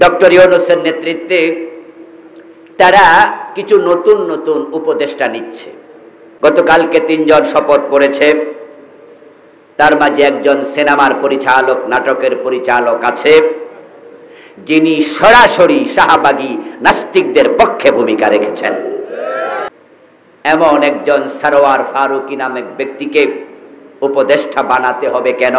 Doctor ইউনূসের নেতৃত্বে তারা কিছু নতুন নতুন উপদেষ্টা নিচ্ছে। গতকালকে 3 জন শপথ পড়েছে। তার মাঝে একজন সিনেমার পরিচালক, নাটকের পরিচালক আছে, যিনি সরাসরি শাহবাগী নাস্তিকদের পক্ষে ভূমিকা রেখেছেন। এমন একজন সরওয়ার ফারুকী নামক ব্যক্তিকে উপদেষ্টা বানাতে হবে কেন?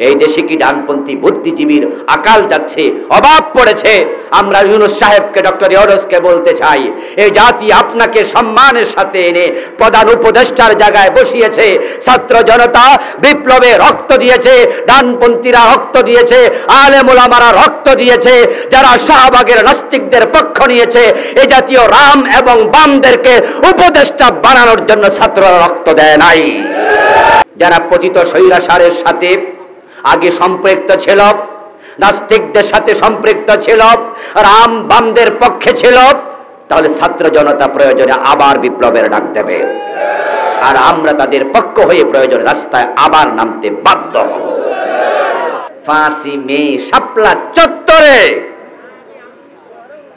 এই দেশে কি ডানপন্থী বুদ্ধিজীবীর আকাল যাচ্ছে, অভাব পড়েছে? আমরা ইউনূস সাহেবকে, ডক্টর ইউনূসকে বলতে চাই, এই জাতি আপনাকে সম্মানের সাথে এনে প্রধান উপদেষ্টার জায়গায় বসিয়েছে। ছাত্র জনতা বিপ্লবে রক্ত দিয়েছে, ডানপন্থীরা রক্ত দিয়েছে, আলেম ওলামারা রক্ত দিয়েছে, যারা শাহবাগের নাস্তিকদের পক্ষ নিয়েছে, এই জাতীয় রাম এবং বামদেরকে উপদেষ্টা বানানোর জন্য ছাত্ররা রক্ত দেয় নাই। যারা পতিত স্বৈরাচারের সাথে আগে সম্পৃক্ত ছিল, নাস্তিকদের সাথে সম্পৃক্ত ছিল, রাম বামদের পক্ষে ছিল, তাহলে ছাত্র জনতা প্রয়োজনে আবার বিপ্লবের ডাক দেবে, আর আমরা তাদের পক্ষ হয়ে প্রয়োজনে রাস্তায় আবার নামতে বাধ্য হব। 5ই মে শাপলা চত্বরে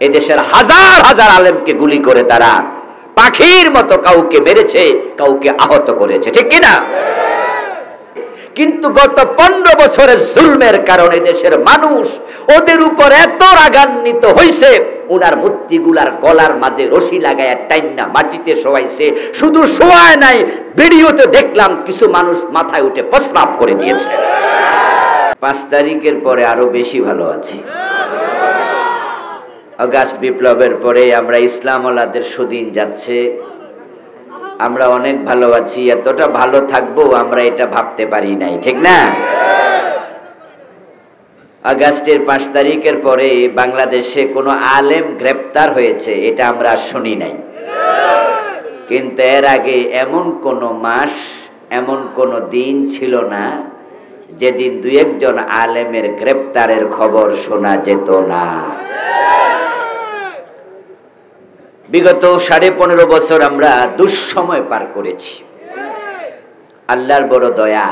এদেশের হাজার হাজার আলেমকে গুলি করে তারা পাখির মতো কাউকে মেরেছে, কাউকে আহত করেছে, ঠিক কিনা? কিন্তু গত 15 বছরের জুলমের কারণে দেশের মানুষ ওদের উপর এত রাগান্বিত হয়েছে, ওনার মূর্তিগুলার গলার মাঝে রশি লাগায় টাইনা মাটিতে শোয়াইছে। শুধু শোয়ায় নাই, ভিডিওতে দেখলাম কিছু মানুষ মাথায় উঠে প্রস্রাব করে দিয়েছে। 5 তারিখের পরে আরো বেশি ভালো আছি। আগস্ট বিপ্লবের পরে আমরা ইসলামওয়ালাদের সুদিন যাচ্ছে, আমরা অনেক ভালো আছি। এতটা ভালো থাকবো আমরা এটা ভাবতে পারি নাই, ঠিক না? আগস্টের 5 তারিখের পরে বাংলাদেশে কোনো আলেম গ্রেপ্তার হয়েছে এটা আমরা শুনি নাই। কিন্তু এর আগে এমন কোনো মাস, এমন কোনো দিন ছিল না যেদিন 2-1 জন আলেমের গ্রেপ্তারের খবর শোনা যেত না। বিগত 15.5 বছর আমরা দুঃসময় পার করেছি। আল্লাহর বড় দয়া,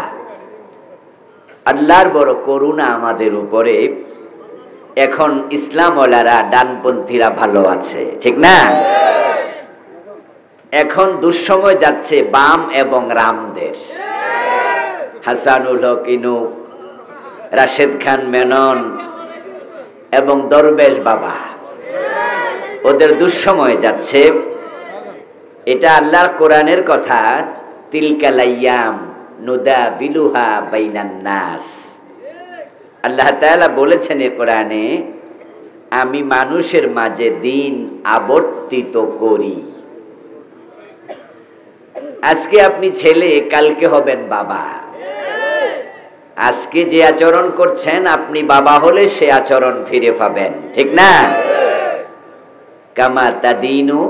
আল্লাহর বড় করুণা আমাদের উপরে। এখন ইসলামওয়ালারা, ডানপন্থীরা ভালো আছে, ঠিক না? এখন দুঃসময় যাচ্ছে বাম এবং রামদের। হাসানুল হক ইনু, রাশেদ খান মেনন এবং দরবেশ বাবা, ওদের দুঃসময় যাচ্ছে। এটা আল্লাহর কোরআনের কথা, তিলকাল আইয়াম নুদাবিলুহা বাইনান নাস। আল্লাহ তাআলা বলেছেন এই কোরআনে, আমি মানুষের মাঝে দিন আবর্তিত করি। আজকে আপনি ছেলে, কালকে হবেন বাবা। আজকে যে আচরণ করছেন, আপনি বাবা হলে সে আচরণ ফিরে পাবেন, ঠিক না? কামা তাদিনু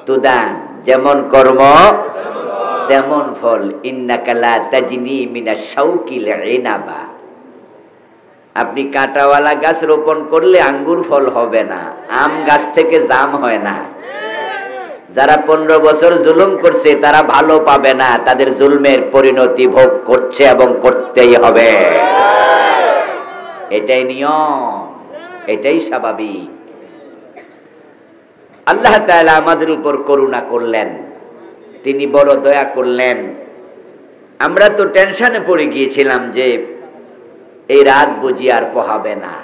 তুদান, যেমন কর্ম তেমন ফল। ইন্নাকা লা তাজনি মিনাশ শাউকিল ইনাবা। আপনি কাঁটাওয়ালা গাছ রোপণ করলে আঙ্গুর ফল হবে না, আম গাছ থেকে জাম হয় না। যারা 15 বছর জুলুম করছে তারা ভালো পাবে না, তাদের জুলমের পরিণতি ভোগ করছে এবং করতেই হবে। এটাই নিয়ম, এটাই স্বাভাবিক। আল্লাহ তাআলা আমাদের উপর করুণা করলেন, তিনি বড় দয়া করলেন। আমরা তো টেনশনে পড়ে গিয়েছিলাম যে এই রাত বুঝি আর পোহাবে না।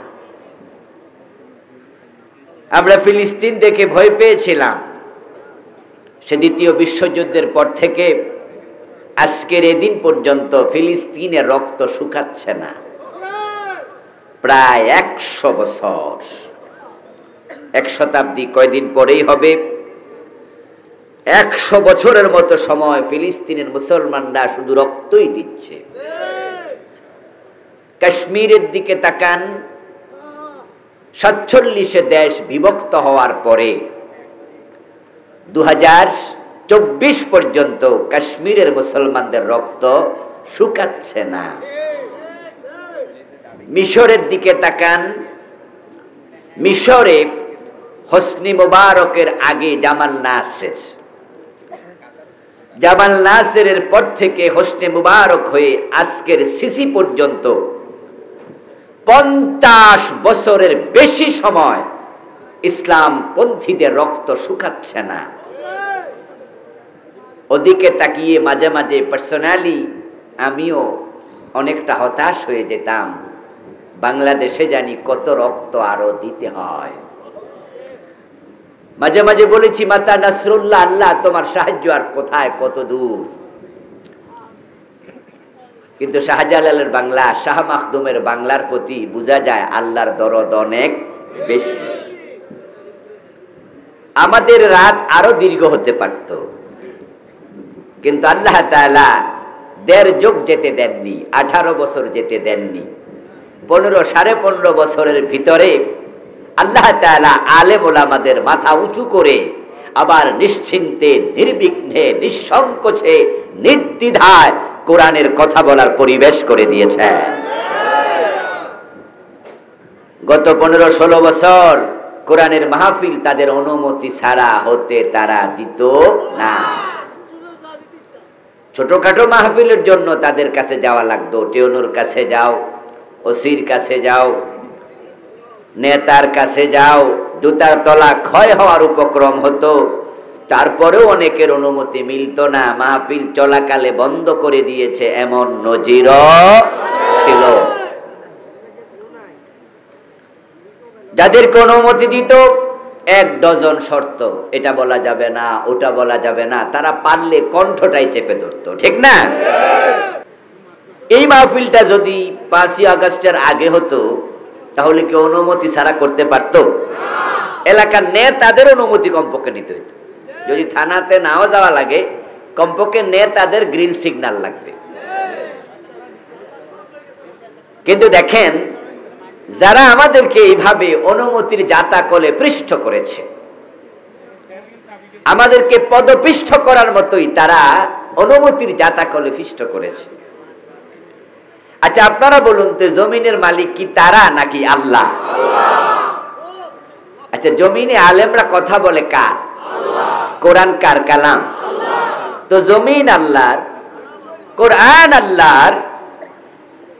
আমরা ফিলিস্তিন দেখে ভয় পেয়েছিলাম। সে দ্বিতীয় বিশ্বযুদ্ধের পর থেকে আজকের এদিন পর্যন্ত ফিলিস্তিনের রক্ত শুকাচ্ছে না। প্রায় 100 বছর, 1 শতাব্দী কয়দিন পরেই হবে। 100 বছরের মতো সময় ফিলিস্তিনের মুসলমানরা শুধু রক্তই দিচ্ছে। কাশ্মীরের দিকে তাকান, 47 দেশ বিভক্ত হওয়ার পরে 2024 পর্যন্ত কাশ্মীরের মুসলমানদের রক্ত শুকাচ্ছে না। মিশরের দিকে তাকান, মিশরে হোসনি মুবারকের আগে জামাল নাসেরের পর থেকে হোসনি মুবারক হয়ে আজকের সিসি পর্যন্ত 50 বছরের বেশি সময় ইসলাম পন্থীদের রক্ত শুকাচ্ছে না। ওদিকে তাকিয়ে মাঝে মাঝে পার্সোনালি আমিও অনেকটা হতাশ হয়ে যেতাম, বাংলাদেশে জানি কত রক্ত আরো দিতে হয়। মাঝে মাঝে বলেছি, মাতা নাসরুল্লাহ, আল্লাহ তোমার সাহায্য আর কোথায়, কত দূর। কিন্তু শাহজালালের বাংলা, শাহ মাখদুমের বাংলার প্রতি বোঝা যায় আল্লাহর দরদ অনেক বেশি। আমাদের রাত আরো দীর্ঘ হতে পারত, কিন্তু আল্লাহ তাআলা 1.5 যুগ যেতে দেননি, 18 বছর যেতে দেননি। 15-15.5 বছরের ভিতরে আল্লাহ তাআলা আলেম ওলামাদের মাথা উঁচু করে আবার নিশ্চিন্তে, নির্বিঘ্নে, নিঃসংকোচে, নির্দ্বিধায় কোরআনের কথা বলার পরিবেশ করে দিয়েছেন। গত 15-16 বছর কোরআনের মাহফিল তাদের অনুমতি ছাড়া হতে তারা দিত না। ছোটখাটো মাহফিলের জন্য তাদের কাছে যাওয়া লাগতো, টেউনুর কাছে যাও, ওসির কাছে যাও, নেতার কাছে যাও, জুতার তলা ক্ষয় হওয়ার উপক্রম হতো। তারপরেও অনেকের অনুমতি মিলত না, মাহফিল চলাকালে বন্ধ করে দিয়েছে, এমন নজিরও ছিল। যাদেরকে অনুমতি দিত 1 ডজন শর্ত, এটা বলা যাবে না, ওটা বলা যাবে না, তারা পারলে কণ্ঠটাই চেপে ধরত, ঠিক না? এই মাহফিলটা যদি 5ই আগস্টের আগে হতো তাহলে কি অনুমতি ছাড়া করতে পারত? এলাকার নেতাদের অনুমতি কমপক্ষে নিতে হইত। যদি থানাতে নাও যাওয়া লাগে, কমপক্ষে নেতাদের গ্রিন সিগন্যাল লাগবে। কিন্তু দেখেন, যারা আমাদেরকে এইভাবে অনুমতির জাতাকলে পৃষ্ঠ করেছে, আমাদেরকে পদপিষ্ঠ করার মতোই তারা অনুমতির জাতাকলে পৃষ্ঠ করেছে। আচ্ছা, আপনারা বলুন তো, জমিনের মালিক কি তারা নাকি আল্লাহ? আচ্ছা, জমিনে আলেমরা কথা বলে কার? কোরআন কার কালাম? তো জমিন আল্লাহর, কোরআন আল্লাহর।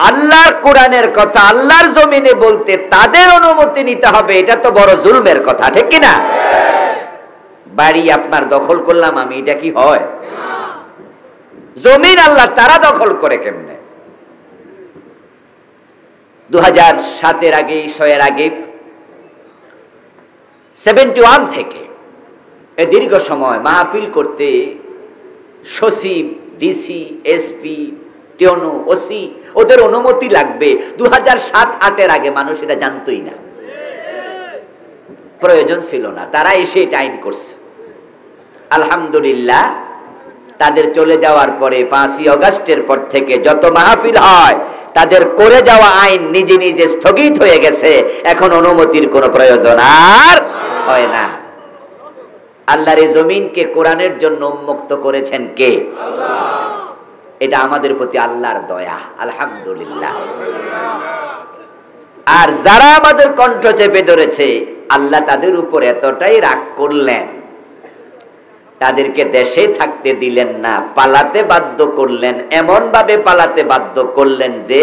আল্লাহর কোরআনের কথা আল্লাহর জমিনে বলতে তাদের অনুমতি নিতে হবে, এটা তো বড় জুলমের কথা, ঠিক কিনা? বাড়ি আপনার দখল করলাম আমি, এটা কি হয়? জমিন আল্লাহ, তারা দখল করে কেমনে? 2007-এর আগে, 6-এর আগে, 71 থেকে এ দীর্ঘ সময় মাহফিল করতে সচিব, ডিসি, এসপি, টিওনো, ওসি, ওদের অনুমতি লাগবে। 2007-08-এর আগে মানুষ এটা জানতই না, প্রয়োজন ছিল না, তারা এসে এটা আইন করছে। আলহামদুলিল্লাহ, তাদের চলে যাওয়ার পরে 5ই আগস্টের পর থেকে যত মাহফিল হয় তাদের করে যাওয়া আইন নিজে নিজে স্থগিত হয়ে গেছে। এখন অনুমতির কোনো প্রয়োজন আর হয় না। আল্লাহর এই জমিনকে কোরআনের জন্য উন্মুক্ত করেছেন কে? আল্লাহ। এটা আমাদের প্রতি আল্লাহর দয়া, আলহামদুলিল্লাহ। আর যারা আমাদের কণ্ঠ চেপে ধরেছে, আল্লাহ তাদের উপর এতটাই রাগ করলেন, তাদেরকে দেশে থাকতে দিলেন না, পালাতে বাধ্য করলেন। এমন ভাবে পালাতে বাধ্য করলেন যে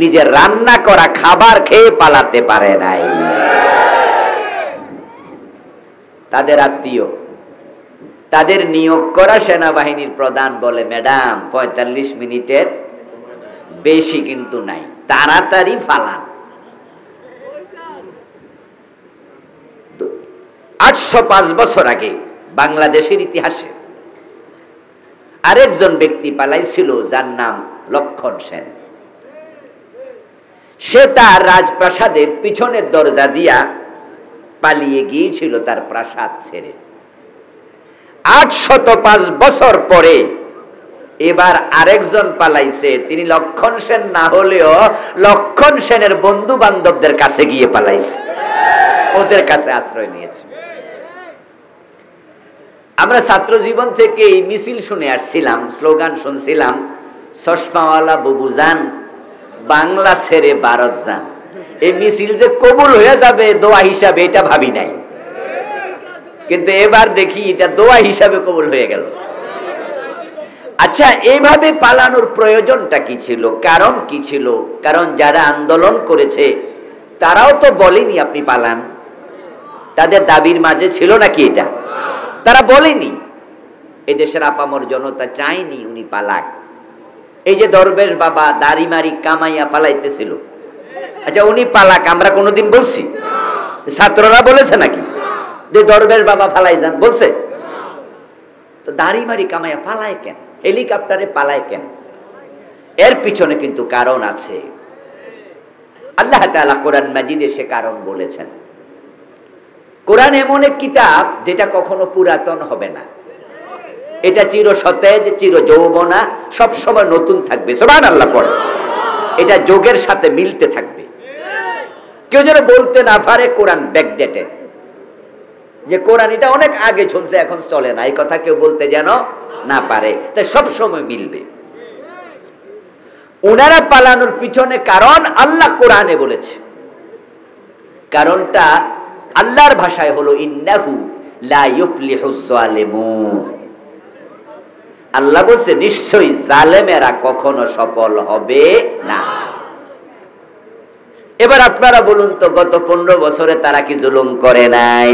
নিজের রান্না করা খাবার খেয়ে পালাতে পারে নাই। তাদের আত্মীয়, তাদের নিয়োগ করা সেনাবাহিনীর প্রধান বলে, ম্যাডাম 45 মিনিটের বেশি কিন্তু নাই, তাড়াতাড়ি ফালান। 805 বছর আগে বাংলাদেশের ইতিহাসে আরেকজন ব্যক্তি পালাইছিল, যার নাম লক্ষণ সেন। সে তার রাজপ্রাসাদের পিছনের দরজা দিয়া পালিয়ে গিয়েছিল তার প্রাসাদ ছেড়ে। 805 বছর পরে এবার আরেকজন পালাইছে। তিনি লক্ষণ সেন না হলেও লক্ষণ সেনের বন্ধু বান্ধবদের কাছে গিয়ে পালাইছে, ওদের কাছে আশ্রয় নিয়েছে। আমরা ছাত্র জীবন থেকে এই মিছিল শুনে আসছিলাম, স্লোগান শুনছিলাম, চশমাওয়ালা বুবু যান, বাংলা ছেড়ে ভারত যান। এই মিছিল যে কবুল হয়ে যাবে দোয়া হিসাবে, এটা ভাবি নাই, কিন্তু এবার দেখি এটা দোয়া হিসাবে কবুল হয়ে গেল। আচ্ছা, এইভাবে পালানোর প্রয়োজনটা কি ছিল? কারণ কি ছিল? কারণ যারা আন্দোলন করেছে তারাও তো বলেনি আপনি পালান। তাদের দাবির মাঝে ছিল নাকি এটা? তারা বলেনি। এই দেশের আপামর জনতা চায়নি উনি পালাক। এই যে দরবেশ বাবা দাড়ি মারি কামাইয়া পালাইতেছিল, আচ্ছা উনি পালাক আমরা কোনোদিন বলছি? ছাত্ররা বলেছে নাকি যে দরবেশ বাবা ফালাই যান? বলছে? তো দাড়ি মারি কামাইয়া পালায় কেন? হেলিকপ্টারে পালায় কেন? এর পিছনে কিন্তু কারণ আছে। আল্লাহ তাআলা কোরআন মাজিদে সে কারণ বলেছেন। কোরআন এমন এক কিতাব যেটা কখনো পুরাতন হবে না। এটা চির সতেজ, চির যৌবনা, সব সময় নতুন থাকবে। সুবহানাল্লাহ পড়ে। এটা যুগের সাথে মিলতে থাকবে। কেউ যেন বলতে না পারে কোরআন ব্যাকডেটেড, যে কোরআন এটা অনেক আগে চলছে এখন চলে না, এই কথা কেউ বলতে যেন না পারে। তাই সব সময় মিলবে। ওনারা পালানোর পিছনে কারণ আল্লাহ কোরআনে বলেছে। কারণটা আল্লাহর ভাষায় হলো ইন্নাহু লা ইউফলিহুজ জালিমুন। আল্লাহ বলছে নিশ্চয়ই জালেমেরা কখনো সফল হবে না। এবার আপনারা বলুন তো, গত 15 বছরে তারা কি জুলুম করে নাই?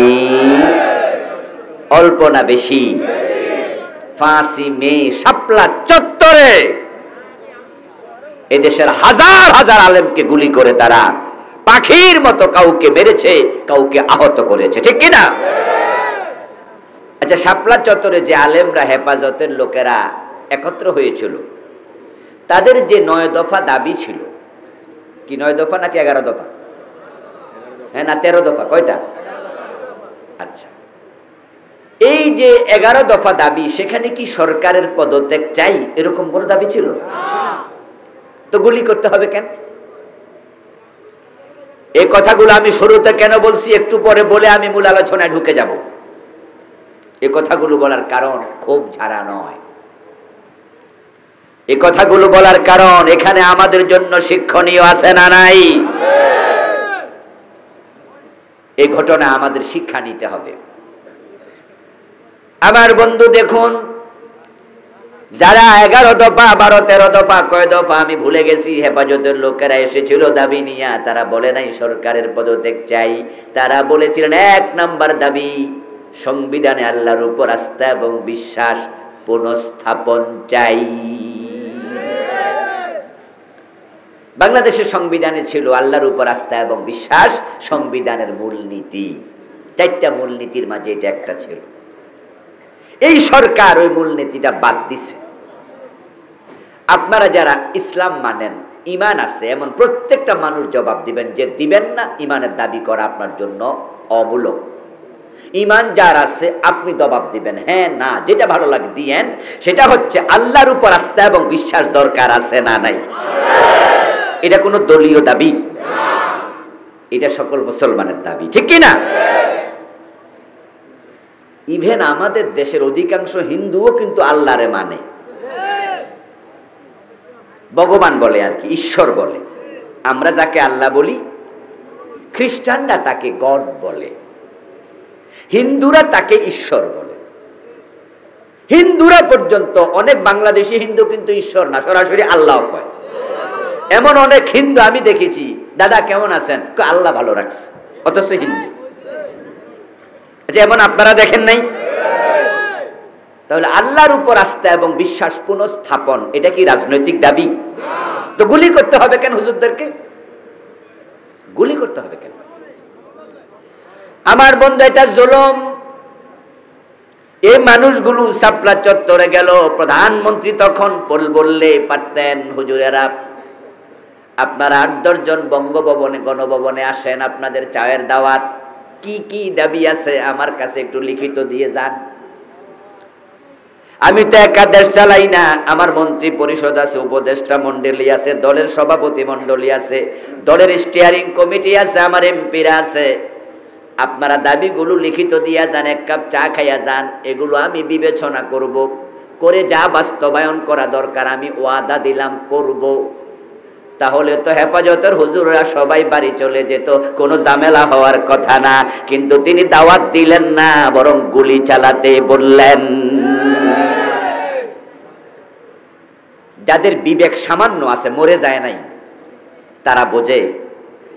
অল্প না বেশি? 5ই মে শাপলা চত্বরে এদেশের হাজার হাজার আলেমকে গুলি করে তারা পাখির মতো কাউকে মেরেছে, কাউকে আহত করেছে, ঠিক কিনা? আচ্ছা, শাপলা চত্বরে যে আলেমরা, হেফাজতের লোকেরা একত্র হয়েছিল, তাদের যে 9 দফা দাবি ছিল, কি 9 দফা নাকি 11 দফা? হ্যাঁ না 13 দফা? কয়টা? আচ্ছা, এই যে 11 দফা দাবি, সেখানে কি সরকারের পদত্যাগ চাই এরকম কোন দাবি ছিল? তো গুলি করতে হবে কেন? এই কথাগুলো আমি শুরুতে কেন বলছি একটু পরে বলে আমি মূল আলোচনায় ঢুকে যাব। এই কথাগুলো বলার কারণ খুব ঝাড়া নয়। এই কথাগুলো বলার কারণ এখানে আমাদের জন্য শিক্ষণীয় আছে না নাই? এই ঘটনা আমাদের শিক্ষা নিতে হবে। আমার বন্ধু দেখুন, যারা 11 দফা 12 13 দফা কয় দফা আমি ভুলে গেছি, হেফাজতের লোকেরা এসেছিল দাবি নিয়ে, তারা বলে নাই সরকারের পদত্যাগ চাই। তারা বলেছিলেন 1 নাম্বার দাবি সংবিধানে আল্লাহর উপর আস্থা এবং বিশ্বাস পুনঃস্থাপন চাই। বাংলাদেশের সংবিধানে ছিল আল্লাহর উপর আস্থা এবং বিশ্বাস সংবিধানের মূলনীতি। 4টা মূলনীতির মাঝে এটা একটা ছিল। এই সরকার ওই মূলনীতিটা বাদ দিছে। আপনারা যারা ইসলাম মানেন, ঈমান আছে এমন প্রত্যেকটা মানুষ জবাব দিবেন যে দিবেন না, ঈমানের দাবি করা আপনার জন্য অমূলক। ঈমান যার আছে আপনি জবাব দিবেন হ্যাঁ না, যেটা ভালো লাগে দিয়েন। সেটা হচ্ছে আল্লাহর উপর আস্থা এবং বিশ্বাস দরকার আছে না নাই? এটা কোনো দলীয় দাবি? এটা সকল মুসলমানের দাবি, ঠিক কি না? ইভেন আমাদের দেশের অধিকাংশ হিন্দুও কিন্তু আল্লাহরে মানে, ভগবান বলে আর কি, ঈশ্বর বলে। আমরা যাকে আল্লাহ বলি, খ্রিস্টানরা তাকে গড বলে, হিন্দুরা তাকে ঈশ্বর বলে। হিন্দুরা পর্যন্ত, অনেক বাংলাদেশি হিন্দু কিন্তু ঈশ্বর না, সরাসরি আল্লাহ কয়। এমন অনেক হিন্দু আমি দেখেছি, দাদা কেমন আছেন, আল্লাহ ভালো রাখছে, অথচ হিন্দু। যেমন আপনারা দেখেন নাই? তাহলে আল্লাহর উপর আস্থা এবং বিশ্বাস পুনঃস্থাপন এটা কি রাজনৈতিক দাবি? তো গুলি করতে হবে কেন হুজুরদেরকে? গুলি করতে হবে কেন? আমার বন্ধু, এটা জুলুম। এই মানুষগুলো শাপলা চত্বরে গেল, প্রধানমন্ত্রী তখন বললে পারতেন হুজুরেরা আপনারা 8-10 জন বঙ্গভবনে গণভবনে আসেন, আপনাদের চায়ের দাওয়াত, কি কি দাবি আছে আমার কাছে একটু লিখিত দিয়ে যান। আমি তো একা দেশ চালাই না, আমার মন্ত্রী পরিষদ আছে, উপদেষ্টা মন্ডলী আছে, দলের সভাপতি মন্ডলী আছে, দলের স্টিয়ারিং কমিটি আছে, আমার এমপিরা আছে। আপনারা দাবিগুলো লিখিত দিয়া যান, 1 কাপ চা খাইয়া যান, এগুলো আমি বিবেচনা করব, করে যা বাস্তবায়ন করা দরকার আমি ওয়াদা দিলাম করব। তাহলে তো হেফাজতের হুজুররা সবাই বাড়ি চলে যেত, কোনো ঝামেলা হওয়ার কথা না। কিন্তু তিনি দাওয়াত দিলেন না, বরং গুলি চালাতে বললেন। যাদের বিবেক সামান্য আছে, মরে যায় নাই, তারা বোঝে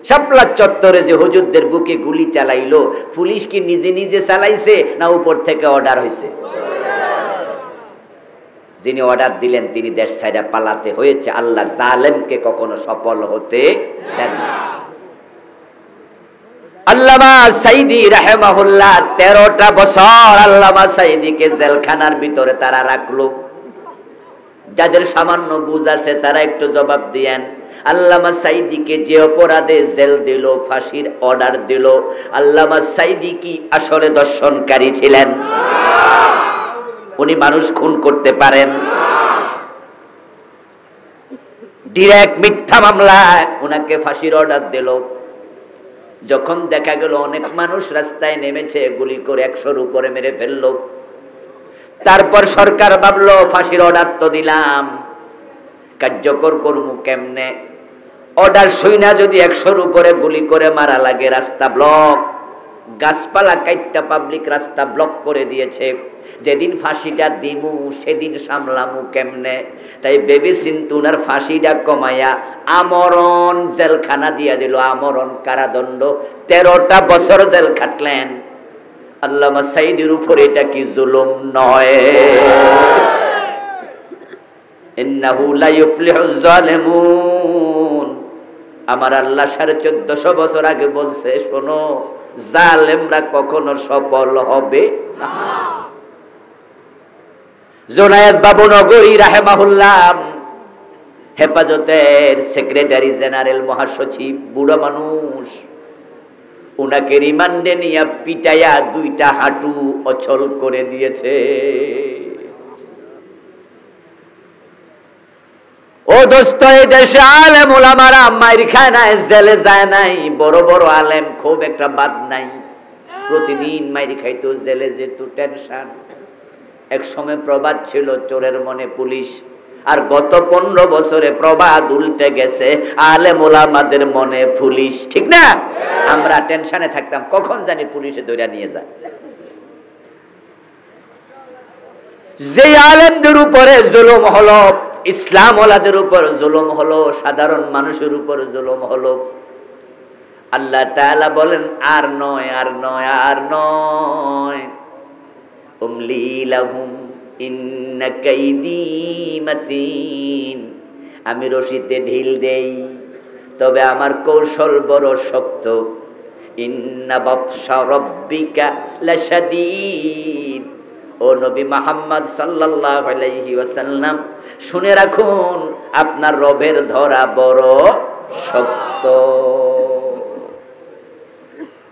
শাপলা চত্বরে যে হুজুরদের বুকে গুলি চালাইলো, পুলিশ কি নিজে নিজে চালাইছে না উপর থেকে অর্ডার হয়েছে? যিনি অর্ডার দিলেন তিনি দেশ ছাইড়া পালাতে হয়েছে। আল্লাহ জালেমকে কখনো সফল হতে দেন না। আল্লামা সাইদি রাহিমাহুল্লাহ 13টা বছর আল্লামা সাইদিকে জেলখানার ভিতরে তারা রাখলো। যাদের সামান্য বুঝ আছে তারা একটু জবাব দিয়েন। আল্লামা সাইদিকে যে অপরাধে জেল দিল, ফাঁসির অর্ডার দিল, আল্লামা সাইদি কি আসলে দর্শনকারী ছিলেন? উনি মানুষ খুন করতে পারেন? ডিরেক্ট মিথ্যা মামলায় উনাকে ফাঁসির অর্ডার দিল। যখন দেখা গেল অনেক মানুষ রাস্তায় নেমেছে, গুলি করে 100-র উপরে মেরে ফেললো। তারপর সরকার ভাবলো ফাঁসির অর্ডার তো দিলাম, কার্যকর করবো কেমনে? অর্ডার শুইনা যদি 100-র উপরে গুলি করে মারা লাগে, রাস্তা ব্লক, গাছপালা কাইটটা পাবলিক রাস্তা ব্লক করে দিয়েছে। যেদিন ফাঁসিটা দিমু সেদিন সামলামু কেমনে? তাই বেবি সিন্তুনার ফাঁসিটা কমাইয়া আমরণ জেলখানা দিয়া দিল, আমরণ কারাদণ্ড। 13টা বছর জেল খাটলেন। আল্লামা সাইদির উপর এটা কি জুলুম নয়? ইন্নাহু লা ইউফলিহুজ জালিমুন। আমার আল্লাহ 1450 বছর আগে বলছে, শোনো, জালেমরা কখনো সফল হবে না। জোনায়েদ বাবু নগরী রাহিমাহুল্লাহ হেফাজতের সেক্রেটারি জেনারেল, মহাসচিব, বুড়ো মানুষ, উনাকে রিমান্ডে নিয়ে পিটাইয়া 2টা হাঁটু অচল করে দিয়েছে। ও দোস্ত, এই দেশে আলেম ওলামারা মাইর খায় নাই, জেলে যায় নাই। বড় বড় আলেম খুব একটা বাদ নাই, প্রতিদিন মাইর খাইতো, জেলে যেত, টেনশন। এক সময় প্রবাদ ছিল চোরের মনে পুলিশ, আর গত 15 বছরে প্রবাদ উল্টে গেছে, আলেম ওলামাদের মনে পুলিশ। ঠিক না? আমরা টেনশনে থাকতাম কখন জানি পুলিশে ধরে নিয়ে যায়। যে আলেমদের উপরে জুলুম হলো, ইসলাম ওয়ালাদের উপর জুলুম হলো, সাধারণ মানুষের উপর জুলুম হলো, আল্লাহ তাআলা বলেন আর নয়, আর নয়, আর নয়। উমলি লাহুম ইন্না কাইদি মাতিন। আমি রশিতে ঢিল দেই, তবে আমার কৌশল বড় শক্ত। ইন্না বাতশা রাব্বিকা লাশাদীদ। ও নবী মুহাম্মদ সাল্লাল্লাহু আলাইহি ওয়াসাল্লাম, শুনে রাখুন, আপনার রবের ধরা বড় শক্ত।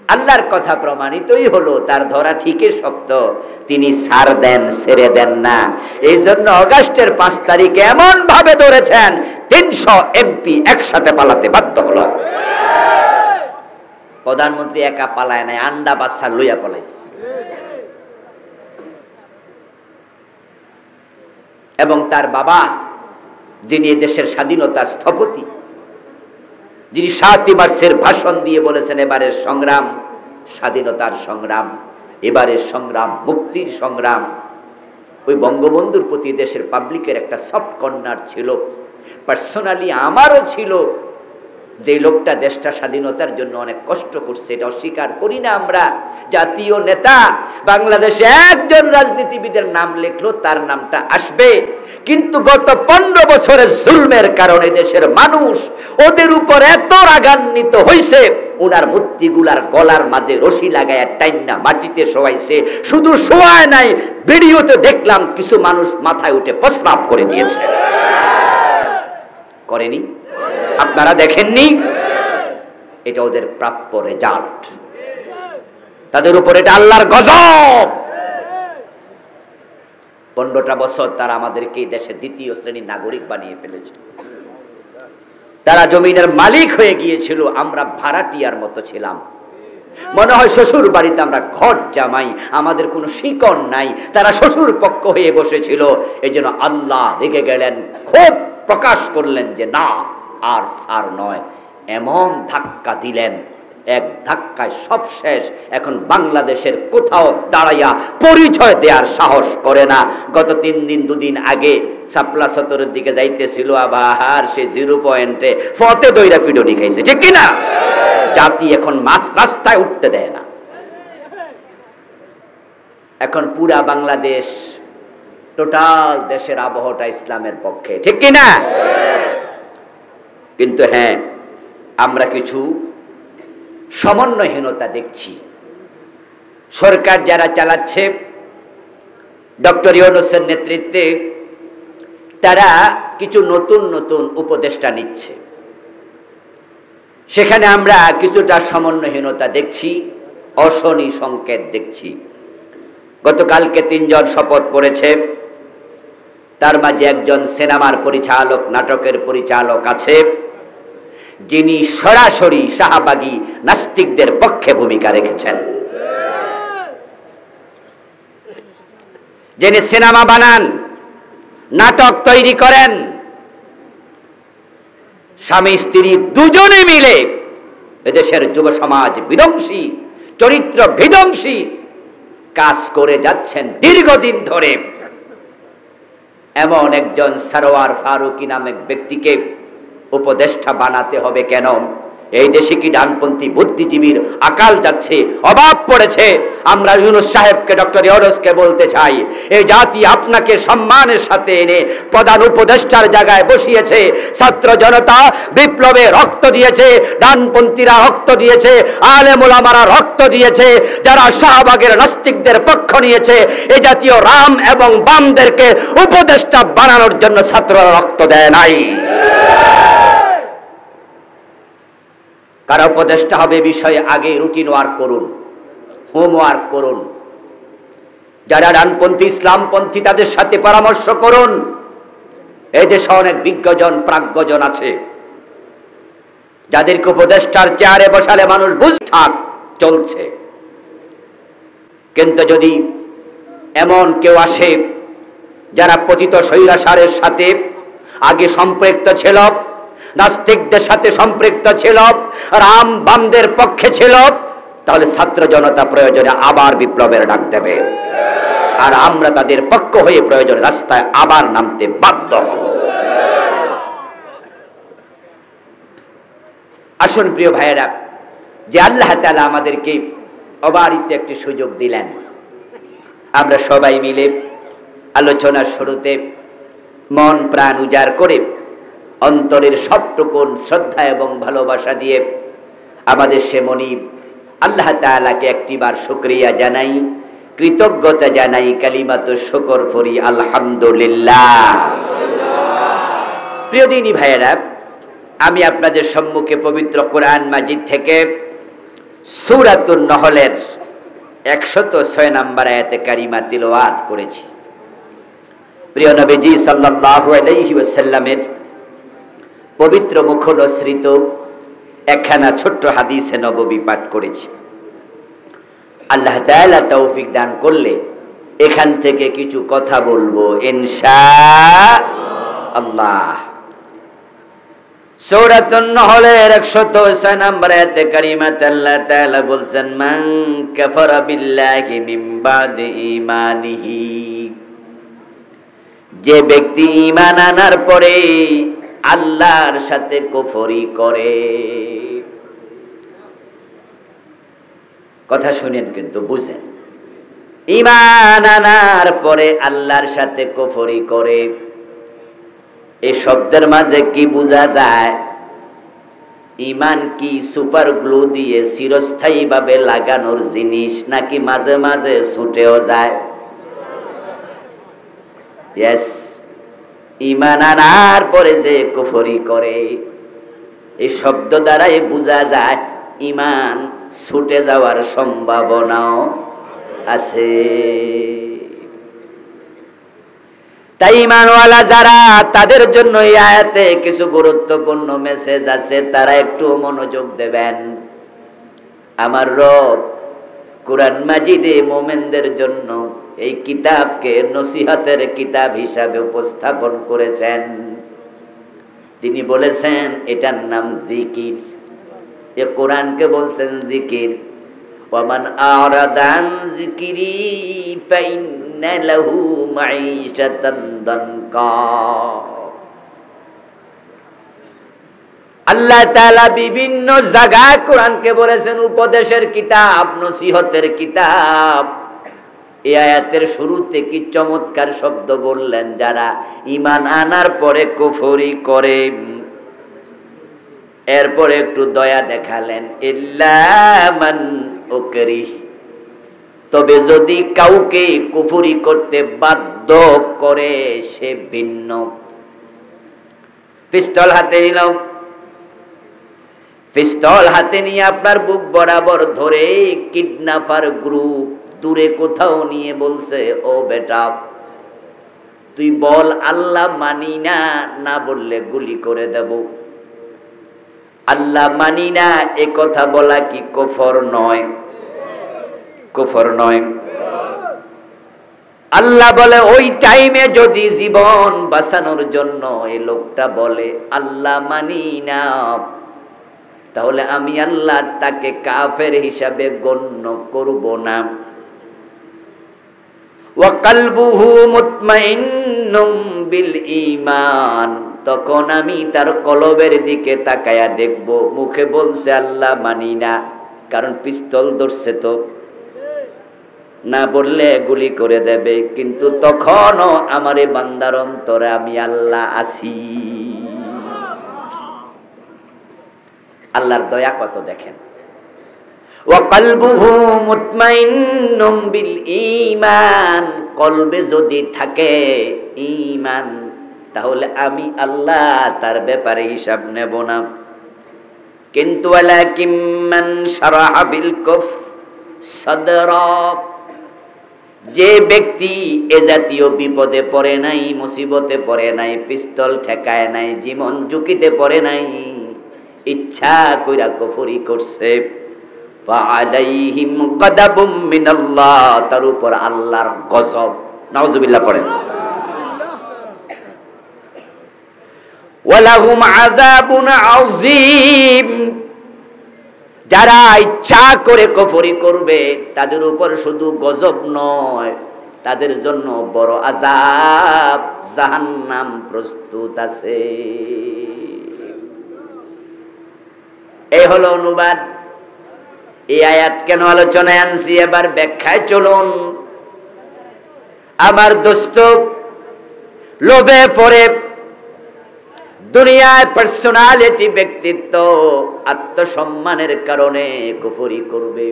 আল্লাহর কথা প্রমাণিতই হলো, তার ধরা ঠিকই শক্ত, তিনি ছাড় দেন, ছেড়ে দেন না। এই জন্য অগাস্টের 5 তারিখে এমন ভাবে ধরেছেন 300 এমপি একসাথে পালাতে বাধ্য হলো। প্রধানমন্ত্রী একা পালায় নাই, আন্ডা বাচ্চা লইয়া পালাইছে। এবং তার বাবা, যিনি দেশের স্বাধীনতার স্থপতি, যিনি 7 মার্চের ভাষণ দিয়ে বলেছেন এবারের সংগ্রাম স্বাধীনতার সংগ্রাম, এবারের সংগ্রাম মুক্তির সংগ্রাম। ওই বঙ্গবন্ধুর প্রতি দেশের পাবলিকের একটা সফট কর্নার ছিল, পার্সোনালি আমারও ছিল। যে লোকটা দেশটা স্বাধীনতার জন্য অনেক কষ্ট করছে, এটা অস্বীকার করি না আমরা। জাতীয় নেতা, বাংলাদেশে একজন রাজনীতিবিদের নাম লিখলো তার নামটা আসবে, কিন্তু গত 15 বছরের জুলমের কারণে দেশের মানুষ ওদের উপর এত রাগান্বিত হয়েছে, ওনার মূর্তিগুলার গলার মাঝে রশি লাগায় টাইন্না মাটিতে শোয়াইছে। শুধু শোয়ায় নাই, ভিডিওতে দেখলাম কিছু মানুষ মাথায় উঠে প্রস্রাব করে দিয়েছে। করেনি? আপনারা দেখেননি? এটা ওদের প্রাপ্য রেজাল্ট, তাদের উপর এটা আল্লাহর গজব। 15টা বছর তারা আমাদেরকে এই দেশের 2য় শ্রেণীর নাগরিক বানিয়ে ফেলেছে। তারা জমিনের মালিক হয়ে গিয়েছিল, আমরা ভাড়াটিয়ার মতো ছিলাম। মনে হয় শ্বশুর বাড়িতে আমরা ঘর জামাই, আমাদের কোনো শিকড় নাই। তারা শ্বশুর পক্ষ হয়ে বসেছিল। এই জন্য আল্লাহ রেগে গেলেন, খুব প্রকাশ করলেন যে না, আর সার নয়। এমন ধাক্কা দিলেন, এক ধাক্কায় সব শেষ। এখন বাংলাদেশের কোথাও দাঁড়াইয়া পরিচয় দেওয়ার সাহস করে না। গত 3 দিন 2 দিন আগে সাপলা সতরের দিকে যাইতেছিল, আবার সে 0 পয়েন্টে ফতে দইরা পিডনি খাইছে। ঠিক কিনা? জাতি এখন মাঝ রাস্তায় উঠতে দেয় না। এখন পুরা বাংলাদেশ, টোটাল দেশের আবহাওয়াটা ইসলামের পক্ষে, ঠিক কি না? কিন্তু হ্যাঁ, আমরা কিছু সমন্বয়হীনতা দেখছি। সরকার যারা চালাচ্ছে ডক্টর ইউনূসের নেতৃত্বে, তারা কিছু নতুন নতুন উপদেষ্টা নিচ্ছে। সেখানে আমরা কিছুটা সমন্বয়হীনতা দেখছি, অশনি সংকেত দেখছি। গতকালকে 3 জন শপথ করেছে, তার মাঝে একজন সিনেমার পরিচালক, নাটকের পরিচালক আছে, যিনি সরাসরি শাহবাগী নাস্তিকদের পক্ষে ভূমিকা রেখেছেন, যিনি সিনেমা বানান, নাটক তৈরি করেন, স্বামী স্ত্রী দুজনে মিলে এদেশের যুব সমাজ বিধ্বংসী, চরিত্র বিধ্বংসী কাজ করে যাচ্ছেন দীর্ঘদিন ধরে। এমন একজন সরওয়ার ফারুকী নামক ব্যক্তিকে উপদেষ্টা বানাতে হবে কেন? এই দেশে কি ডানপন্থী বুদ্ধিজীবীর আকাল যাচ্ছে, অভাব পড়েছে? আমরা ইউনূস সাহেবকে, ডক্টর ইউনূসকে বলতে চাই, এই জাতি আপনাকে সম্মানের সাথে এনে প্রধান উপদেষ্টার জায়গায় বসিয়েছে। ছাত্র জনতা বিপ্লবে রক্ত দিয়েছে, ডানপন্থীরা রক্ত দিয়েছে, আলেম ওলামারা রক্ত দিয়েছে, যারা শাহবাগের নাস্তিকদের পক্ষ নিয়েছে, এই জাতীয় রাম এবং বামদেরকে উপদেষ্টা বানানোর জন্য ছাত্ররা রক্ত দেয় নাই। কারা উপদেষ্টা হবে বিষয়ে আগে রুটিন ওয়ার্ক করুন, হোমওয়ার্ক করুন। যারা ডানপন্থী, ইসলামপন্থী, তাদের সাথে পরামর্শ করুন। এই দেশে অনেক বিজ্ঞজন, প্রাজ্ঞজন আছে, যাদেরকে উপদেষ্টার চেয়ারে বসালে মানুষ বুঝঠাক চলছে। কিন্তু যদি এমন কেউ আসে যারা পতিত স্বৈরাচারের সাথে আগে সম্পৃক্ত ছিল, নাস্তিকদের সাথে সম্পৃক্ত ছিল, রাম বামদের পক্ষে ছিল, তাহলে ছাত্র জনতা প্রয়োজনে আবার বিপ্লবের ডাক দেবে, আর আমরা তাদের পক্ষ হয়ে প্রয়োজনে রাস্তায় আবার নামতে বাধ্য হব। আসুন প্রিয় ভাইয়েরা, যে আল্লাহ তাআলা আমাদেরকে অবারিত একটি সুযোগ দিলেন, আমরা সবাই মিলে আলোচনার শুরুতে মন প্রাণ উজাড় করে অন্তরের সবটুকুন শ্রদ্ধা এবং ভালোবাসা দিয়ে আমাদের সে মনিব আল্লাহ তাআলাকে একটিবার শুকরিয়া জানাই, কৃতজ্ঞতা জানাই, কালিমাতুশ শুকর পড়ি আলহামদুলিল্লাহ। প্রিয় দিনী ভাইয়েরা, আমি আপনাদের সম্মুখে পবিত্র কোরআন মাজিদ থেকে সূরাতুন নহলের 106 নম্বর আয়াতে কারিমা তিলাওয়াত করেছি। প্রিয় নবীজি সাল্লাল্লাহু আলাইহি ওয়াসাল্লামের পবিত্র মুখনসৃত একখানা ছোট্ট হাদিসে নববী পাঠ করেছি। আল্লাহ তাআলা তৌফিক দান করলে এখান থেকে কিছু কথা বলবো ইনশাআল্লাহ। সূরাতুন নহলের 106 নম্বর আয়াতে কারিমাতে আল্লাহ তাআলা বলছেন, মান কাফারা বিল্লাহি মিন বাদি ঈমানিহি, যে ব্যক্তি ঈমান আনার পরে আল্লাহর সাথে কুফরি করে। কথা শুনেন কিন্তু বুঝেন, ঈমান আনার পরে আল্লাহর সাথে কুফরি করে, এই শব্দের মাঝে কি বোঝা যায়? ঈমান কি সুপার গ্লু দিয়ে চিরস্থায়ী ভাবে লাগানোর জিনিস, নাকি মাঝে মাঝে ছুটেও যায়? ইয়েস, ঈমান আনার পরে যে কুফরি করে, এই শব্দ দ্বারাই বোঝা যায় ঈমান ছুটে যাওয়ার সম্ভাবনাও আছে। তাই ঈমানওয়ালা যারা, তাদের জন্য এই আয়াতে কিছু গুরুত্বপূর্ণ মেসেজ আছে, তারা একটু মনোযোগ দেবেন। আমার রব কোরআন মাজিদে মুমিনদের জন্য এই কিতাবকে নসিহতের কিতাব হিসাবে উপস্থাপন করেছেন। তিনি বলেছেন এটার নাম জিকির। এ কোরআনকে বলছেন জিকির। ওয়ামান আরাদা আন যিকরি ফাইন্না লাহু মাঈশাতান দানকা। আল্লাহ তাআলা বিভিন্ন জায়গায় কোরআনকে বলেছেন উপদেশের কিতাব, নসিহতের কিতাব। এই আয়াতের শুরুতে কি চমৎকার শব্দ বললেন, যারা ঈমান আনার পরে কুফরি করে। এরপরে একটু দয়া দেখালেন, ইল্লা মান উকরিহ, তবে যদি কাউকে কুফরি করতে বাধ্য করে সে ভিন্ন। পিস্তল হাতে নিলাম, পিস্তল হাতে নিয়ে আপনার বুক বরাবর ধরে কিডন্যাপার গ্রুপ দূরে কোথাও নিয়ে বলছে, ও বেটা তুই বল আল্লাহ মানি না, না বললে গুলি করে দেব। আল্লাহ মানি না এ কথা বলা কি কুফর নয়? কুফর নয়। আল্লাহ বলে ওই টাইমে যদি জীবন বাঁচানোর জন্য এই লোকটা বলে আল্লাহ মানি না, তাহলে আমি আল্লাহ তাকে কাফের হিসাবে গণ্য করব না। ওয়া কলবুহু মুতমাইন্নুম বিল ঈমান, তখন আমি তার কলবের দিকে তাকায়া দেখব, মুখে বলছে আল্লাহ মানি না, কারণ পিস্তল ধরছে তো, না বললে গুলি করে দেবে, কিন্তু তখনও আমার এই বান্দার অন্তরে আমি আল্লাহ আছি। আল্লাহর দয়া কত দেখেন। ওয়া কলবুহু মুতমাইন্নুম বিল ঈমান, কলবে যদি থাকে ঈমান, তাহলে আমি আল্লাহ তার ব্যাপারে হিসাব নেব না। কিন্তু ওয়ালাকিন মান শারাহা বিল কুফর সাদরা, যে ব্যক্তি এ জাতীয় বিপদে পড়ে নাই, মুসিবতে পড়ে নাই, পিস্তল ঠেকায় নাই, জীবন ঝুঁকিতে পড়ে নাই, ইচ্ছা কইরা কুফরি করছে, ফাআলাইহিম গাদাবুম মিনাল্লাহ, তার উপর আল্লাহর গজব। নাউজুবিল্লাহ পড়েন। ওয়ালাহুম আযাবুন আযীম, যারা ইচ্ছা করে কুফরি করবে তাদের উপর শুধু গজব নয়, তাদের জন্য বড় আযাব জাহান্নাম প্রস্তুত আছে। এই হলো অনুবাদ। এই আয়াত কেন আলোচনায় আনছি, এবার ব্যাখ্যায় চলুন। আমার দোস্ত, লোভে পড়ে দুনিয়ায় পার্সোনালিটি, ব্যক্তিত্ব, আত্মসম্মানের কারণে কুফরি করবে,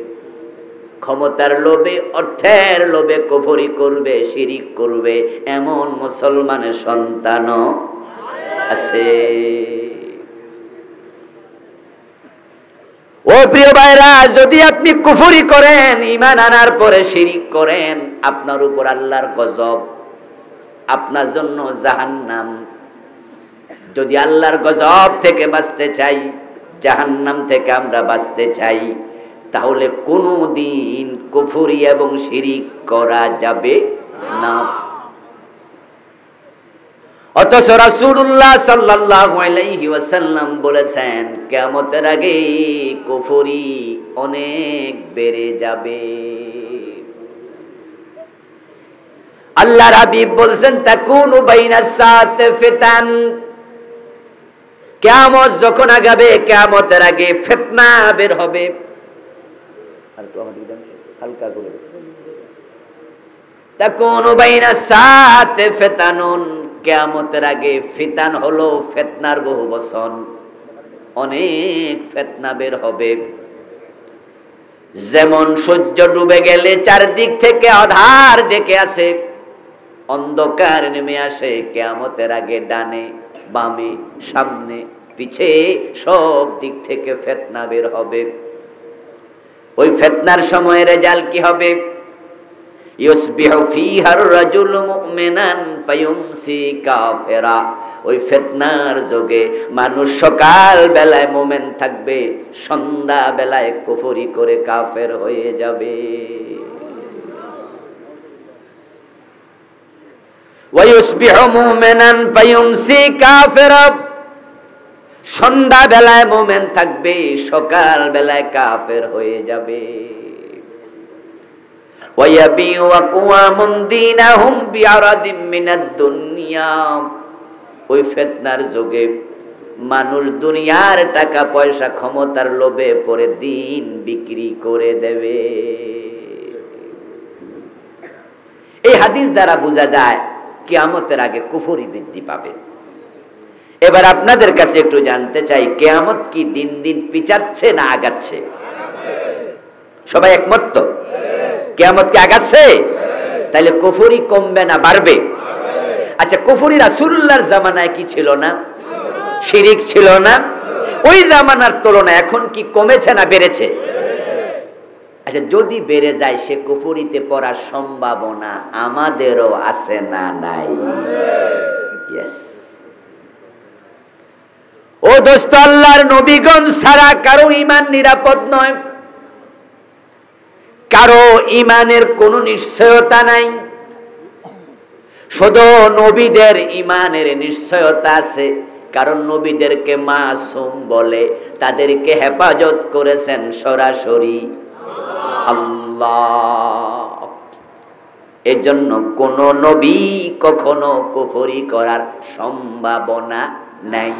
ক্ষমতার লোভে, অর্থের লোভে কুফরি করবে, শিরিক করবে, এমন মুসলমানের সন্তানও আছে। ও প্রিয় ভাইরা, যদি আপনি কুফরি করেন, ঈমান আনার পরে শিরিক করেন, আপনার উপর আল্লাহর গজব, আপনার জন্য জাহান্নাম। যদি আল্লাহর গজব থেকে বাঁচতে চাই, জাহান্নাম থেকে আমরা বাঁচতে চাই, তাহলে কোনোদিন কুফরি এবং শিরিক করা যাবে না। অথচ রাসূলুল্লাহ সাল্লাল্লাহু আলাইহি ওয়াসাল্লাম বলেছেন, কিয়ামতের আগে কুফরি অনেক বেড়ে যাবে। আল্লাহর হাবিব বলছেন, তাকুনু বাইনাস সাআতি ফিতান, কিয়ামত যখন আগাবে, কিয়ামতের আগে ফিতনা বের হবে। আর তো আমাদের হালকা করে, তাকুনু বাইনাস সাআতি ফিতানুন, কিয়ামতের আগে ফিতান হলো ফিতনার বহু বচন, অনেক ফিতনা বের হবে। যেমন সূর্য ডুবে গেলে চারদিক থেকে আঁধার ডেকে আসে, অন্ধকার নেমে আসে, কিয়ামতের আগে ডানে বামে সামনে পিছে সব দিক থেকে ফিতনা বের হবে। ওই ফিতনার সময় রেজাল্ট কি হবে? ইউসবিহু ফিহার রাজুল মুমিনান ফায়ুমসি কাফিরা, ওই ফিতনার যোগে মানুষ সকাল বেলায় মুমিন থাকবে, সন্ধ্যা বেলায় কুফরি করে কাফের হয়ে যাবে। ওয়া ইউসবিহু মুমিনান ফায়ুমসি কাফিরা, সন্ধ্যা বেলায় মুমিন থাকবে, সকাল বেলায় কাফের হয়ে যাবে। ওয়ায়াবিউ আকওয়ামুন দীনাহুম বিআরাদিম মিনাদ দুনিয়া, ওই ফিতনার যুগে মানুষ দুনিয়ার টাকা পয়সা ক্ষমতার লোভে পড়ে দিন বিক্রি করে দেবে। এই হাদিস দ্বারা বোঝা যায় কিয়ামতের আগে কুফরি বৃদ্ধি পাবে। এবার আপনাদের কাছে একটু জানতে চাই, কিয়ামত কি দিন দিন পিছাচ্ছে না আগাচ্ছে? সবাই একমত তো? কিয়ামত কি আগাচ্ছে? তাহলে কুফরি কমবে না বাড়বে? আচ্ছা, কুফরি রাসূলুল্লাহর জামানায় কি ছিল না? শিরিক ছিল না? ওই জামানার তুলনায় এখন কি কমেছে না বেড়েছে? আচ্ছা, যদি বেড়ে যায় সে কুফরিতে পড়ার সম্ভাবনা আমাদেরও আছে না নাই? ইয়েস। ও দোস্ত, আল্লাহর নবীগণ ছাড়া কারো ঈমান নিরাপদ নয়, কারো ঈমানের কোনো নিশ্চয়তা নাই। শুধু নবীদের ঈমানের নিশ্চয়তা আছে, কারণ নবীদেরকে মাসুম বলে, তাদেরকে হেফাজত করেছেন সরাসরি আল্লাহ। এজন্য কোন নবী কখনো কুফরি করার সম্ভাবনা নাই।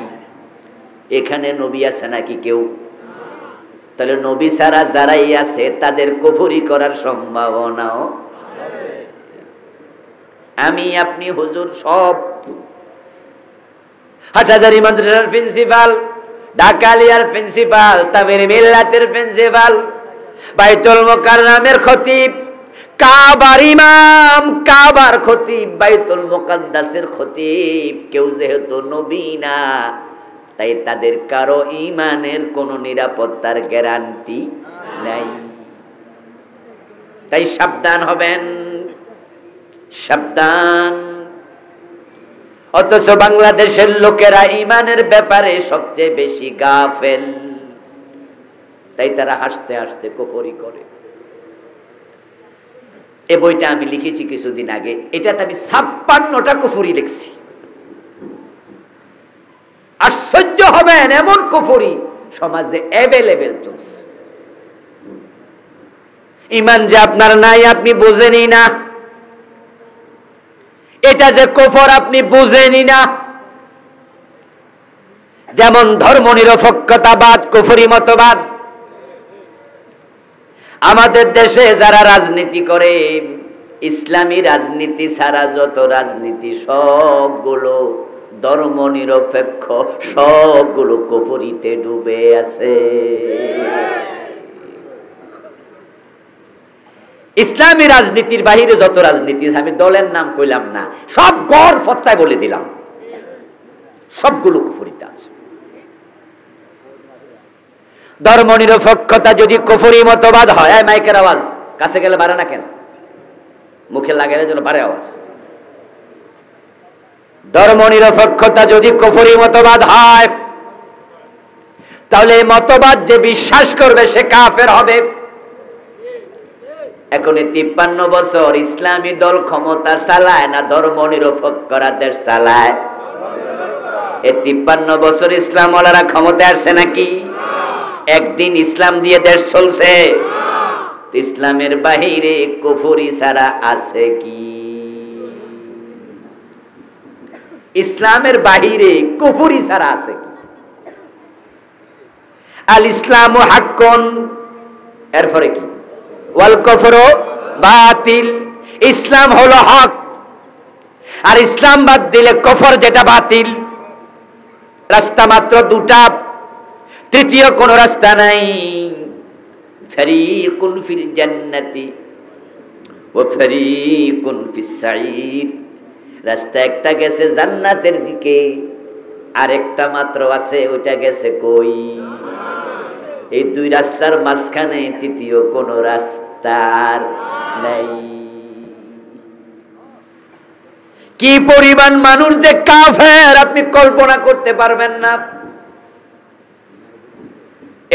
এখানে নবী আছে নাকি কেউ? তাহলে নবী ছাড়া যারাই আছে তাদের কুফরি করার সম্ভাবনাও। আমি আপনি হুজুর সব হাটহাজারী মাদ্রাসার প্রিন্সিপাল, ঢাকা আলিয়ার প্রিন্সিপাল, তামির মিল্লাতের প্রিন্সিপাল, বাইতুল মুকাররমের খতিব, কাবার ইমাম, কাবার খতিব, বাইতুল মুকাদ্দাসের খতিব, কেউ যেহেতু নবী না, তাই তাদের কারো ঈমানের কোনো নিরাপত্তার গ্যারান্টি নাই। তাই সাবধান হবেন, সাবধান। অথচ বাংলাদেশের লোকেরা ঈমানের ব্যাপারে সবচেয়ে বেশি গাফেল, তাই তারা হাসতে হাসতে কুফরি করে। এই বইটা আমি লিখেছি কিছুদিন আগে, এটাতে আমি 56টা কুফরি লিখছি। আশ্চর্য হবেন, এমন কুফরি সমাজে অ্যাভেলেবেল চলছে। ঈমান যে আপনার নাই আপনি বুঝেনই না, এটা যে কুফর আপনি বুঝেনই না। যেমন ধর্ম নিরপেক্ষতাবাদ কুফরি মতবাদ। আমাদের দেশে যারা রাজনীতি করে, ইসলামী রাজনীতি ছাড়া যত রাজনীতি সবগুলো ধর্ম নিরপেক্ষ, সবগুলো কুফরিতে ডুবে আছে। ইসলামী রাজনীতির বাহিরে যত রাজনীতি, আমি দলের নাম কইলাম না, সব গড় ফত্তায় বলে দিলাম, সবগুলো কুফরিতে আছে। ধর্ম নিরপেক্ষতা যদি কুফরি মতবাদ হয়, মাইকের আওয়াজ কাছে গেলে বাড়ে না কেন? মুখে লাগাইলে যেন বাড়ে আওয়াজ। ধর্ম নিরপেক্ষতা যদি কুফরি মতবাদ হয়, তাহলে এই মতবাদ যে বিশ্বাস করবে সে কাফের হবে। এখন 53 বছর ইসলামী দল ক্ষমতা চালায় না ধর্ম নিরপেক্ষরা দেশ চালায়? এই 53 বছর ইসলাম ওয়ালারা ক্ষমতা আসছে নাকি? একদিন ইসলাম দিয়ে দেশ চলছে? ইসলামের বাহিরে কুফরি ছাড়া আছে কি? ইসলামের বাহিরে কুফরি ছাড়া আছে কি? আল ইসলামু হাক্কুন, এরপরে কি? ওয়াল কুফরু বাতিল। ইসলাম হলো হক, আর ইসলাম বাদ দিলে কুফর যেটা বাতিল। রাস্তা মাত্র দুটা, তৃতীয় কোন রাস্তা নাই। ফারিকুন ফিল জান্নাতি ওয়া ফারিকুন ফিস সাঈর। রাস্তা একটা গেছে জান্নাতের দিকে, আরেকটা মাত্র আছে, ওইটা গেছে কই? এই দুই রাস্তার মাঝখানে তৃতীয় কোন রাস্তার নাই। কি পরিমাণ মানুষ যে কাফের আপনি কল্পনা করতে পারবেন না।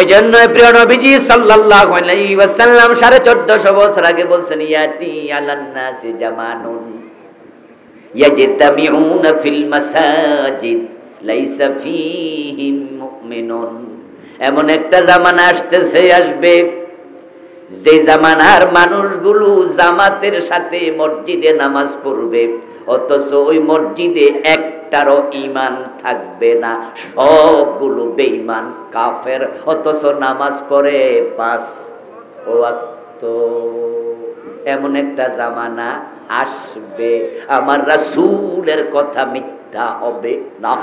এজন্য প্রিয় নবীজি সাল্লাল্লাহু আলাইহি ওয়াসাল্লাম 1450 বছর আগে বলছেন, ইয়াতি আলান নাসি জামানুন ইয়াজতামিউনা ফিল মাসাজিদ লাইসা ফীহিম মুমিনুন। এমন একটা জামানা আসতেছে, আসবে, যে জামানার মানুষগুলো জামাতের সাথে মসজিদে নামাজ পড়বে, অথচ ওই মসজিদে একটারও ঈমান থাকবে না, সবগুলো বেঈমান কাফের, অথচ নামাজ পড়ে 5 ওয়াক্ত। এমন একটা জামানা আসবে, আমার রাসূলের কথা মিথ্যা হবে না।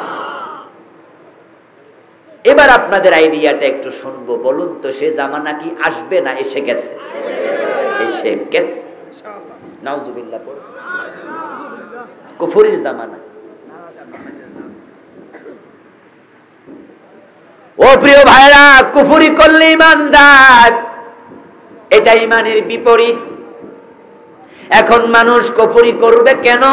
এবার আপনাদের আইডিয়াটা একটু শুনবো, বলুন তো সে জামানা কি আসবে না এসে গেছে? এসে গেছে ইনশাআল্লাহ। নাউজুবিল্লাহ। কুফরির জামানা। ও প্রিয় ভাইরা, কুফরি করলে ঈমান যায়, এটা ঈমানের বিপরীত। এখন মানুষ কুফরি করবে কেন?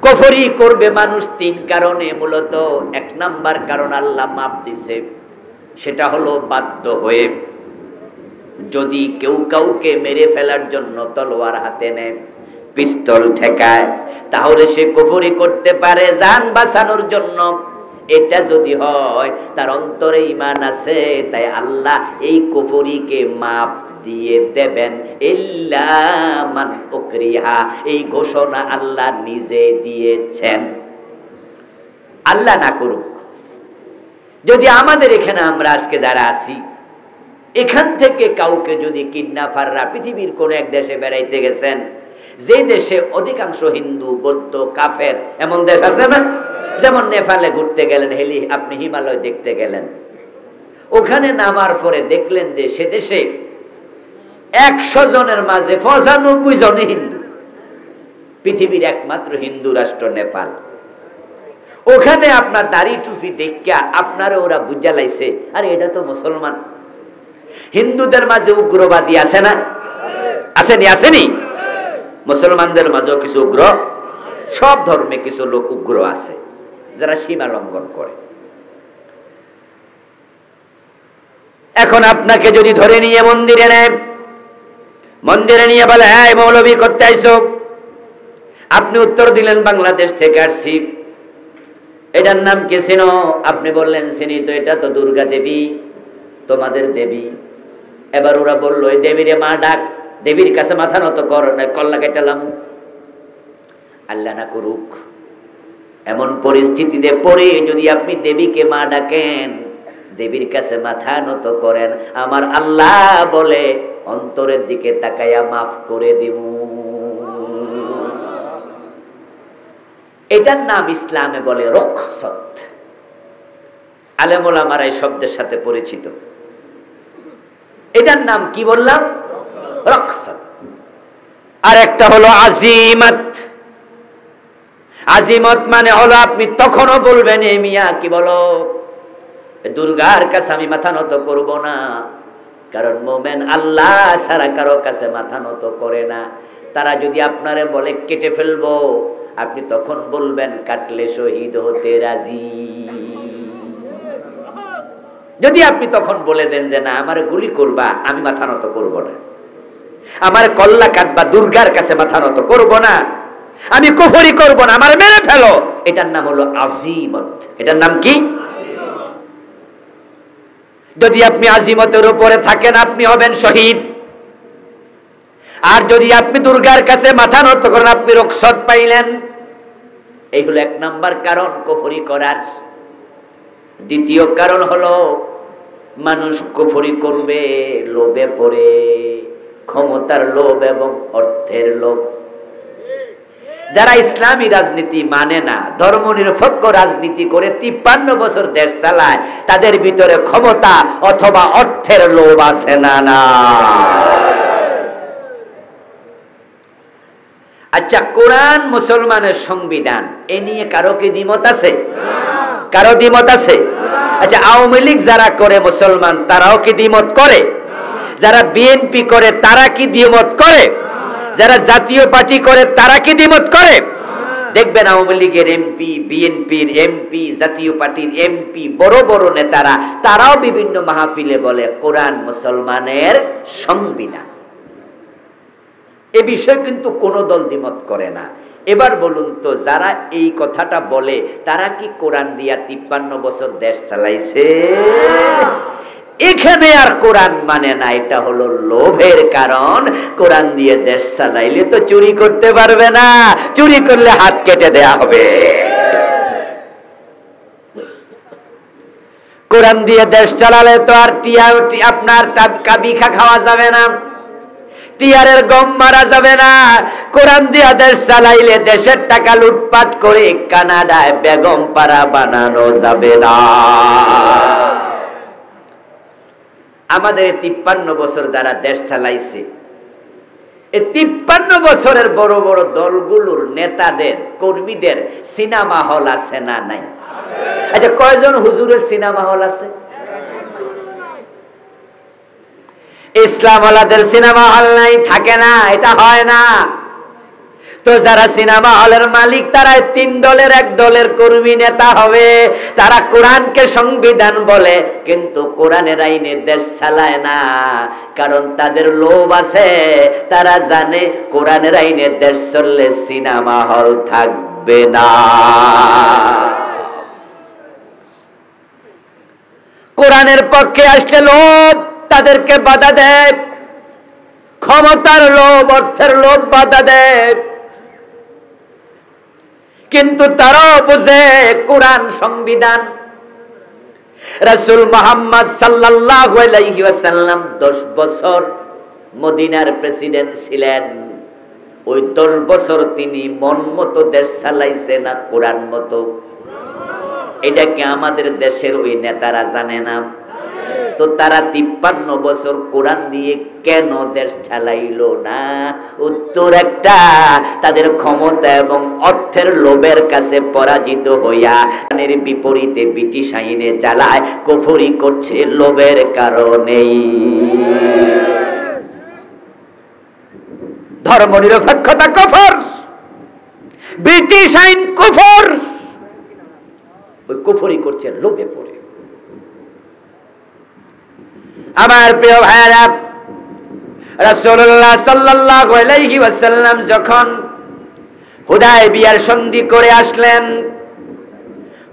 কুফরি করবে মানুষ 3 কারণে। মূলত 1 নাম্বার কারণ আল্লাহ মাপ দিছে, সেটা হলো বাধ্য হয়ে। যদি কেউ কাউকে মেরে ফেলার জন্য তলোয়ার হাতে নেয়, পিস্তল ঠেকায়, তাহলে সে কুফরি করতে পারে জান বাঁচানোর জন্য। এটা যদি হয় তার অন্তরে ঈমান আছে, তাই আল্লাহ এই কুফরিকে মাপ দিয়ে দেবেন। ইল্লা মান উকরিহা, এই ঘোষণা আল্লাহ নিজে দিয়েছেন। আল্লাহ না করুক, যদি আমাদের এখানে আমরা আজকে যারা আছি, এখান থেকে কাউকে যদি কিডন্যাপাররা পৃথিবীর কোন এক দেশে বেড়াইতে গেছেন, যে দেশে অধিকাংশ হিন্দু, বৌদ্ধ, কাফের, এমন দেশ আছে না? যেমন নেপালে ঘুরতে গেলেন, আপনি হিমালয় দেখতে গেলেন, ওখানে নামার পরে দেখলেন যে সে দেশে 100 জনের মাঝে 95 জনই হিন্দু। পৃথিবীর একমাত্র হিন্দু রাষ্ট্র নেপাল। ওখানে আপনার দাড়ি টুপি দেখা আপনারা ওরা বুঝা লাইছে, আরে এটা তো মুসলমান। হিন্দুদের মাঝে উগ্রবাদী আছে না? আসেনি? আসেনি? মুসলমানদের মাঝেও কিছু উগ্র, সব ধর্মে কিছু লোক উগ্র আছে যারা সীমা লঙ্ঘন করে। এখন আপনাকে যদি ধরে নিয়ে মন্দিরে নেয়, মন্দিরে নিয়ে বলে হ্যাঁ মৌলবী করতে আইসো, আপনি উত্তর দিলেন বাংলাদেশ থেকে আসছি, এটার নাম কি চিনো? আপনি বললেন চিনি তো, এটা তো দুর্গা দেবী, তোমাদের দেবী। এবার ওরা বললো এই দেবীরে মা ডাক, দেবীর কাছে মাথা নত কর, কল্লা কেটালাম। আল্লাহ না করুক, এমন পরিস্থিতিতে পড়ে যদি আপনি দেবীকে মা ডাকেন, দেবীর কাছে মাথা নত করেন, আমার আল্লাহ বলে অন্তরের দিকে তাকাইয়া মাফ করে দিব। এটার নাম ইসলামে বলে রুখসত। আলেম ওলামারা এই শব্দের সাথে পরিচিত। এটার নাম কি বললাম? রুখসত। আর একটা হলো আজিমত। আজিমত মানে হলো আপনি তখনও বলবেন এ মিয়া কি বলো, দুর্গার কাছে আমি মাথা নত করব না, কারণ মোমেন আল্লাহ ছাড়া কারো কাছে মাথা নত করে না। তারা যদি আপনারে বলে কেটে ফেলবো, আপনি তখন বলবেন কাটলে শহীদ হতে রাজি। যদি আপনি তখন বলে দেন যে না আমার গুলি করবা, আমি মাথা নত করব না, আমার কল্লা কাটবা, দুর্গার কাছে মাথা নত করব না, আমি কুফরি করব না, আমার মেরে ফেলো, এটার নাম হলো আজিমত। এটার নাম কি? যদি আপনি আজিমতের উপরে থাকেন আপনি হবেন শহীদ। আর যদি আপনি দুর্গার কাছে মাথা নত করেন আপনি রুখসত পাইলেন। এই হলো 1 নাম্বার কারণ কুফরি করার। দ্বিতীয় কারণ হলো মানুষ কুফরি করবে লোভে পড়ে, ক্ষমতার লোভ এবং অর্থের লোভ। যারা ইসলামী রাজনীতি মানে না, ধর্মনিরপেক্ষ রাজনীতি করে 53 বছর দেশ চালায়, তাদের ভিতরে ক্ষমতা অথবা অর্থের লোভ আছে না? না। আচ্ছা, কোরআন মুসলমানের সংবিধান, এ নিয়ে কারো কি দ্বিমত আছে? কারো দ্বিমত আছে? আচ্ছা, আওয়ামী লীগ যারা করে মুসলমান, তারাও কি দ্বিমত করে? যারা বিএনপি করে তারা কি দ্বিমত করে? যারা জাতীয় পার্টি করে তারা কি দ্বিমত করে? দেখবেন আওয়ামী লীগের এমপি, বিএনপির এমপি, জাতীয় পার্টির এমপি, বড় বড় নেতারা, তারাও বিভিন্ন মাহফিলে বলে কোরআন মুসলমানের সংবিধান। এ বিষয়ে কিন্তু কোনো দল দ্বিমত করে না। এবার বলুন তো, যারা এই কথাটা বলে তারা কি কোরআন দিয়া 53 বছর দেশ চালাইছে? এখানে আর কোরআন মানে না, এটা হলো লোভের কারণ। কোরআন দিয়ে দেশ চালাইলে তো চুরি করতে পারবে না, চুরি করলে হাত কেটে দেয়া হবে। কোরআন দিয়ে দেশ চালালে তো আর আপনার কাবিখা খাওয়া যাবে না, টিয়ারের গম মারা যাবে না। কোরআন দিয়া দেশ চালাইলে দেশের টাকা লুটপাট করে কানাডায় বেগম পাড়া বানানো যাবে না। আমাদের 53 বছর যারা দেশ চালাইছে, এই 53 বছরের বড় বড় দলগুলোর নেতাদের কর্মীদের সিনেমা হল আছে না নাই? আচ্ছা, কয়জন হুজুরের সিনেমা হল আছে? ইসলাম ওয়ালাদের সিনেমা হল নাই, থাকে না, এটা হয় না। তো যারা সিনেমা হলের মালিক তারা 3 দলের এক দলের কর্মী নেতা হবে। তারা কোরআনকে সংবিধান বলে, কিন্তু কোরআনের আইনে দেশ চালায় না। কারণ তাদের লোভ আছে, তারা জানে কোরআনের আইনে দেশ চললে সিনেমা হল থাকবে না। কোরআনের পক্ষে আসলে লোভ তাদেরকে বাধা দেয়, ক্ষমতার লোভ, অর্থের লোভ বাধা দেয়। কিন্তু তারাও বুঝে কোরআন সংবিধান। রাসূল মুহাম্মদ সাল্লাল্লাহু আলাইহি ওয়াসাল্লাম 10 বছর মদিনার প্রেসিডেন্ট ছিলেন। ওই 10 বছর তিনি মন মতো দেশ চালাইছে না কোরআন মতো? এটা কি আমাদের দেশের ওই নেতারা জানে না? তো তারা 53 বছর কোরআন দিয়ে কেন দেশ চালাইলো না? উত্তর একটা, তাদের ক্ষমতা এবং অর্থের লোভের কাছে পরাজিত হইয়া এর বিপরীতে ব্রিটিশ আইনে চালায়, কুফরি করছে লোভের কারণেই। ধর্মনিরপেক্ষতা কুফর, ব্রিটিশ আইন কুফর, ওই কুফরি করছে লোভে পড়ে। আমার প্রিয় ভাইরা, রাসূলুল্লাহ সাল্লাল্লাহু আলাইহি ওয়াসাল্লাম যখন হুদায়বিয়ার সন্ধি করে আসলেন,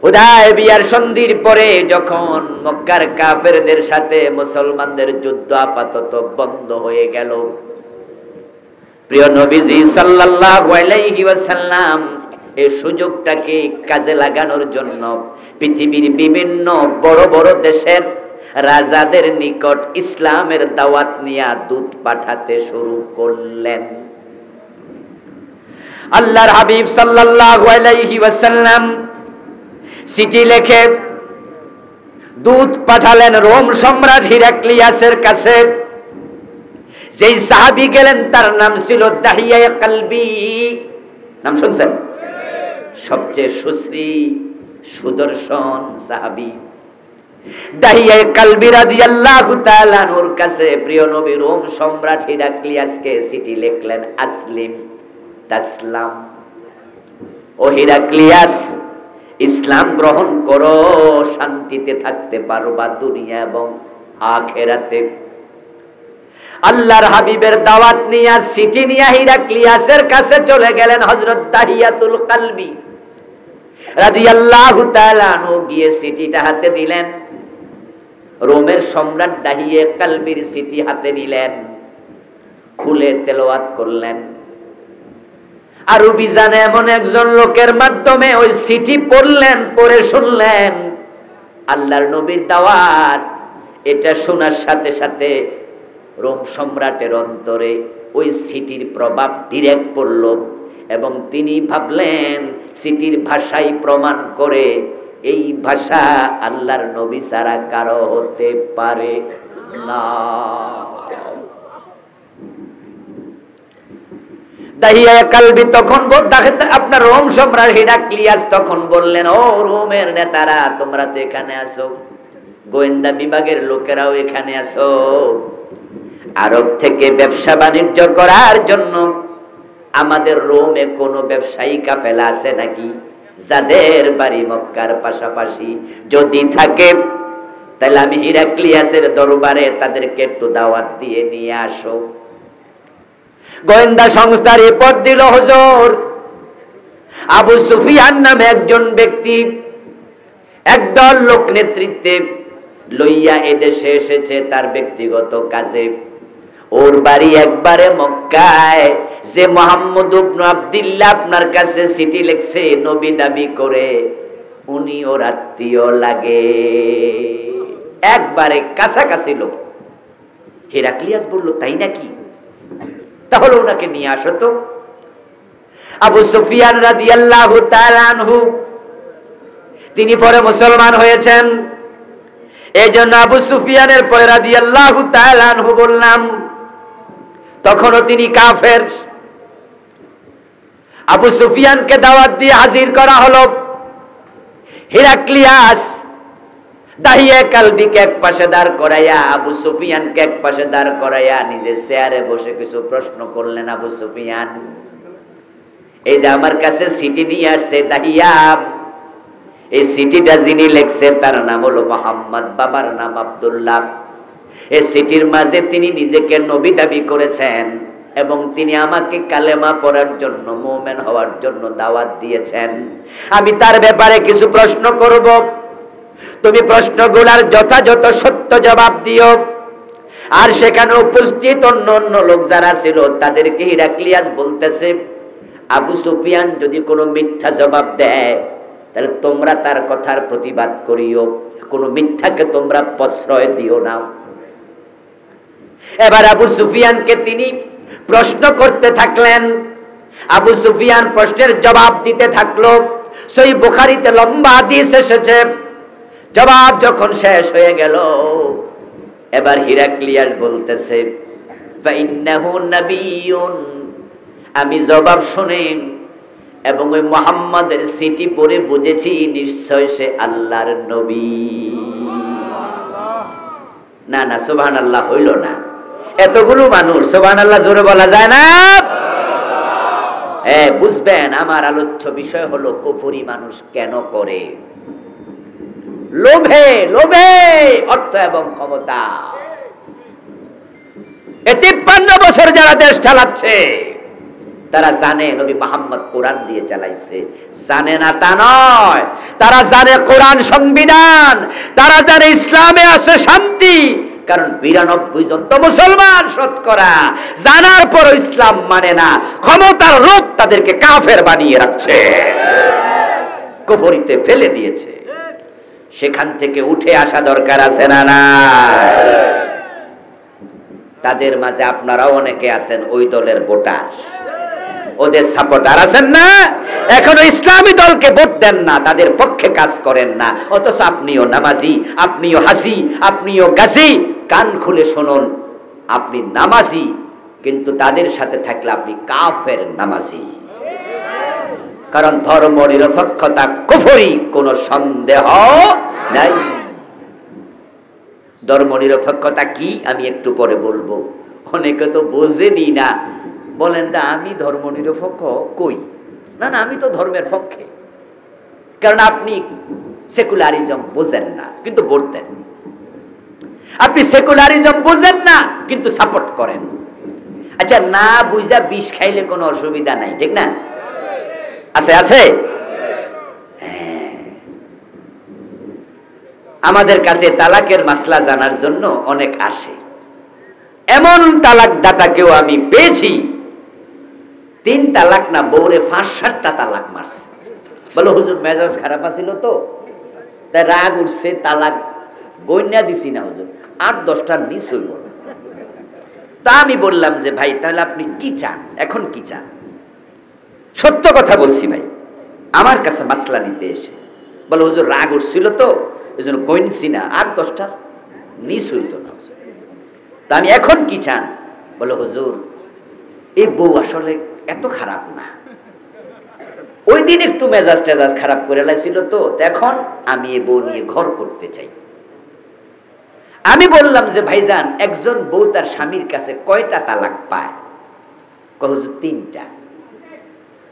হুদায়বিয়ার সন্ধির পরে যখন মক্কার কাফেরদের সাথে মুসলমানদের যুদ্ধ আপাতত বন্ধ হয়ে গেল, প্রিয় নবীজি সাল্লাল্লাহু আলাইহি ওয়াসাল্লাম এই সুযোগটাকে কাজে লাগানোর জন্য পৃথিবীর বিভিন্ন বড় বড় দেশের রাজাদের নিকট ইসলামের দাওয়াত নিয়ে দূত পাঠাতে শুরু করলেন। আল্লাহর হাবিব সাল্লাল্লাহু আলাইহি ওয়াসাল্লাম চিঠি লিখে দূত পাঠালেন রোম সম্রাট হিরাক্লিয়াসের কাছে। যেই সাহাবী গেলেন তার নাম ছিল দাহিয়া কালবি। নাম শুনছেন? সবচেয়ে সুশ্রী সুদর্শন সাহাবী দাহিয়া কালবি রাদিয়াল্লাহু তাআলা আনহুর কাছে প্রিয় নবী রোম সম্রাট হিরাক্লিয়াসকে চিঠি লিখলেন, আসলিম তাসলাম। ও হিরাক্লিয়াস, ইসলাম গ্রহণ করো, শান্তিতে থাকতে পারবা দুনিয়া এবং আখিরাতে। আল্লাহর হাবিবের দাওয়াত নিয়ে চিঠি নিয়ে হিরাক্লিয়াসের কাছে চলে গেলেন হযরত দাহিয়াতুল কালবি রাদিয়াল্লাহু তাআলা আনহু। গিয়ে চিঠিটা হাতে দিলেন, রোমের সম্রাট দাহিয়া কালবির চিঠি হাতে নিলেন, খুলে তেলাওয়াত করলেন। আরবি জানে এমন একজন লোকের মাধ্যমে ওই চিঠি পড়লেন, পড়ে শুনলেন আল্লাহর নবীর দাওয়াত। এটা শোনার সাথে সাথে রোম সম্রাটের অন্তরে ওই চিঠির প্রভাব ডিরেক্ট পড়ল এবং তিনি ভাবলেন চিঠির ভাষাই প্রমাণ করে এই ভাষা আল্লাহর নবী ছাড়া কারো হতে পারে না। দাহিয়া কালবি তখন আপনার রোম সম্রাট হিরাক্লিয়াস তখন বললেন, ও রোমের নেতারা, তোমরা তো এখানে আসো, গোয়েন্দা বিভাগের লোকেরাও এখানে আসো। আরব থেকে ব্যবসা বাণিজ্য করার জন্য আমাদের রোমে কোনো ব্যবসায়ী কাফেলা আছে নাকি, যাদের বাড়ি মক্কার পাশাপাশি? যদি থাকে তাহলে আমি হিরাক্লিয়াসের দরবারে তাদেরকে একটু দাওয়াত দিয়ে নিয়ে আসো। গোয়েন্দা সংস্থা রিপোর্ট দিল, হুজুর আবু সুফিয়ান নামে একজন ব্যক্তি একদল লোক নেতৃত্বে লইয়া এদেশে এসেছে তার ব্যক্তিগত কাজে। ওর বাড়ি একবারে মক্কায়। যে মুহাম্মদ ইবনে আব্দুল্লাহ আপনার কাছে চিঠি লিখছে নবী দাবি করে, উনি ওর আত্মীয় লাগে। একবারে কাছাকাছি লোক। হেরাক্লিয়াস বলল, তাই নাকি? তাহলে ওনাকে নিয়ে আসো তো। আবু সুফিয়ান রাদিয়াল্লাহু তাআলা আনহু তিনি পরে মুসলমান হয়েছেন। এই জন্য আবু সুফিয়ানের পরে রাদিয়াল্লাহু তাআলা আনহু বললাম, তখনও তিনি কাফের। আবু সুফিয়ানকে দাওয়াত দিয়ে হাজির করা হলো। হেরাক্লিয়াস দাহিয়ে কালবিকে এক পাশে দাঁড় করাইয়া, আবু সুফিয়ানকে এক পাশে দাঁড় করাইয়া নিজের চেয়ারে বসে কিছু প্রশ্ন করলেন। আবু সুফিয়ান, এই যে আমার কাছে চিঠি নিয়ে আসছে দাহিয়া, এই চিঠিটা যিনি লিখছে তার নাম হলো মুহাম্মদ, বাবার নাম আব্দুল্লাহ। এই চিঠির মাঝে তিনি নিজেকে নবী দাবি করেছেন এবং তিনি আমাকে কালেমা পড়ার জন্য, মুমিন হওয়ার জন্য দাওয়াত দিয়েছেন। আমি তার ব্যাপারে কিছু প্রশ্ন করব, তুমি প্রশ্নগুলোর যথাযথ সত্য জবাব দিও। আর সেখানে উপস্থিত অন্য লোক যারা ছিল তাদেরকে হেরাক্লিয়াস বলতেছে, আবু সুফিয়ান যদি কোনো মিথ্যা জবাব দেয় তাহলে তোমরা তার কথার প্রতিবাদ করিও, কোনো মিথ্যাকে তোমরা প্রশ্রয় দিও না। এবার আবু সুফিয়ানকে তিনি প্রশ্ন করতে থাকলেন। আবু সুফিয়ান প্রশ্নের জবাব দিতে থাকলো। সহিহ বুখারীতে লম্বা হাদিস এসেছে। জবাব যখন শেষ হয়ে গেল, এবার হেরাক্লিয়াস বলতেছে, ফাইন্নাহু নাবিয়্যুন, আমি জবাব শুনে এবং ওই মুহাম্মাদের চিঠি পড়ে বুঝেছি নিশ্চয় সে আল্লাহর নবী। না না, সুবহানাল্লাহ হইল না। এতগুলো মানুষ সুবহানাল্লাহ জোরে বলা যায় না? বুঝবেন আমার আলোচ্য বিষয় হলো কুফরি মানুষ কেন করে? লোভে লোভে অর্থ এবং ক্ষমতা। 53 বছর যারা দেশ চালাচ্ছে তারা জানে নবী মুহাম্মদ কোরআন দিয়ে চালাইছে, জানে না তা নয়। তারা জানে কোরআন সংবিধান, তারা জানে ইসলামে আছে শান্তি। কারণ 92 জন তো মুসলমান শতকরা, জানার পর ইসলাম মানে না। ক্ষমতার লোভ তাদেরকে কাফের বানিয়ে রাখছে, কুফরিতে ফেলে দিয়েছে। সেখান থেকে উঠে আসা দরকার আছে না না? তাদের মাঝে আপনারাও অনেকে আছেন ওই দলের ভোটার, ওদের সাপোর্টার আছেন না? এখনো ইসলামী দলকে ভোট দেন না, তাদের পক্ষে কাজ করেন না, অথচ আপনিও নামাজি, আপনিও হাজি, আপনিও গাজী। কান খুলে শুনুন, আপনি নামাজি, কিন্তু তাদের সাথে থাকলে আপনি কাফের নামাজি। কারণ ধর্ম নিরপেক্ষতা কুফরি, কোনো সন্দেহ নাই। ধর্ম নিরপেক্ষতা কি আমি একটু পরে বলবো। অনেকে তো বোঝেনি না, বলেন না আমি ধর্ম নিরপেক্ষ কই? না না, আমি তো ধর্মের পক্ষে। কারণ আপনি সেকুলারিজম বোঝেন না কিন্তু ভোট দেন, আপনি সেকুলারিজম বোঝেন না কিন্তু সাপোর্ট করেন। আচ্ছা, না বুঝা বিষ খাইলে কোনো অসুবিধা নাই, ঠিক না? আছে আছে। আমাদের কাছে তালাকের মাসলা জানার জন্য অনেক আসে। এমন তালাক দাতাকেও আমি পেয়েছি 3 তালাক না বউরে 5-7টা তালাক মারছে। বলো হুজুর মেজাজ খারাপ আছিল তো, তাই রাগ উঠছে, তালাক গইনা দিছি না হুজুর, 8-10টার নিচ হইল। তা আমি বললাম যে ভাই তাহলে আপনি কি চান, এখন কি চান? সত্য কথা বলছি ভাই, আমার কাছে মাসলা নিতে এসে বলো হুজুর রাগ উঠছিল তো এই জন্য গইনছি না, 8-10টার নিচ হইতো না। তা আমি এখন কি চান? বলো হুজুর এই বউ আসলে এত খারাপ না, ওই দিন একটু মেজাজ টেজাজ খারাপ করে লাইছিল তো, এখন আমি এই বউ নিয়ে ঘর করতে চাই। আমি বললাম যে ভাইজান একজন বউ তার স্বামীর কাছে কয়টা তালাক পায়? হুজুর 3টা।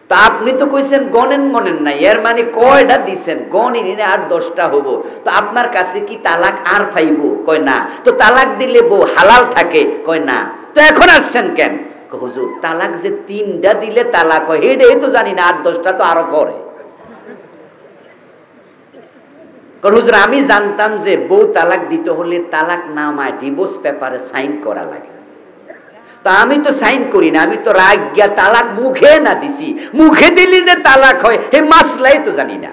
তা আপনি তো কইছেন গনেন মনেন নাই, এর মানে কয়টা দিচ্ছেন গণিনি না, 8-10টা হবো। তো আপনার কাছে কি তালাক আর পাইব? কয় না। তো তালাক দিলে বউ হালাল থাকে? কয় না। তো এখন আসছেন কেন? হুজুর তালাক যে 3টা দিলে তালাক হয় এটাই তো জানি না, 8-10টা তো আরো পরে। হুজুর আমি জানতাম যে বউ তালাক দিতে হলে তালাক নামায় ডিভোর্স পেপারে সাইন করা লাগে। তা আমি তো সাইন করি না, আমি তো রাগ গিয়া তালাক মুখে না দিছি, মুখে দিলি যে তালাক হয় এই মাসলাই তো জানি না।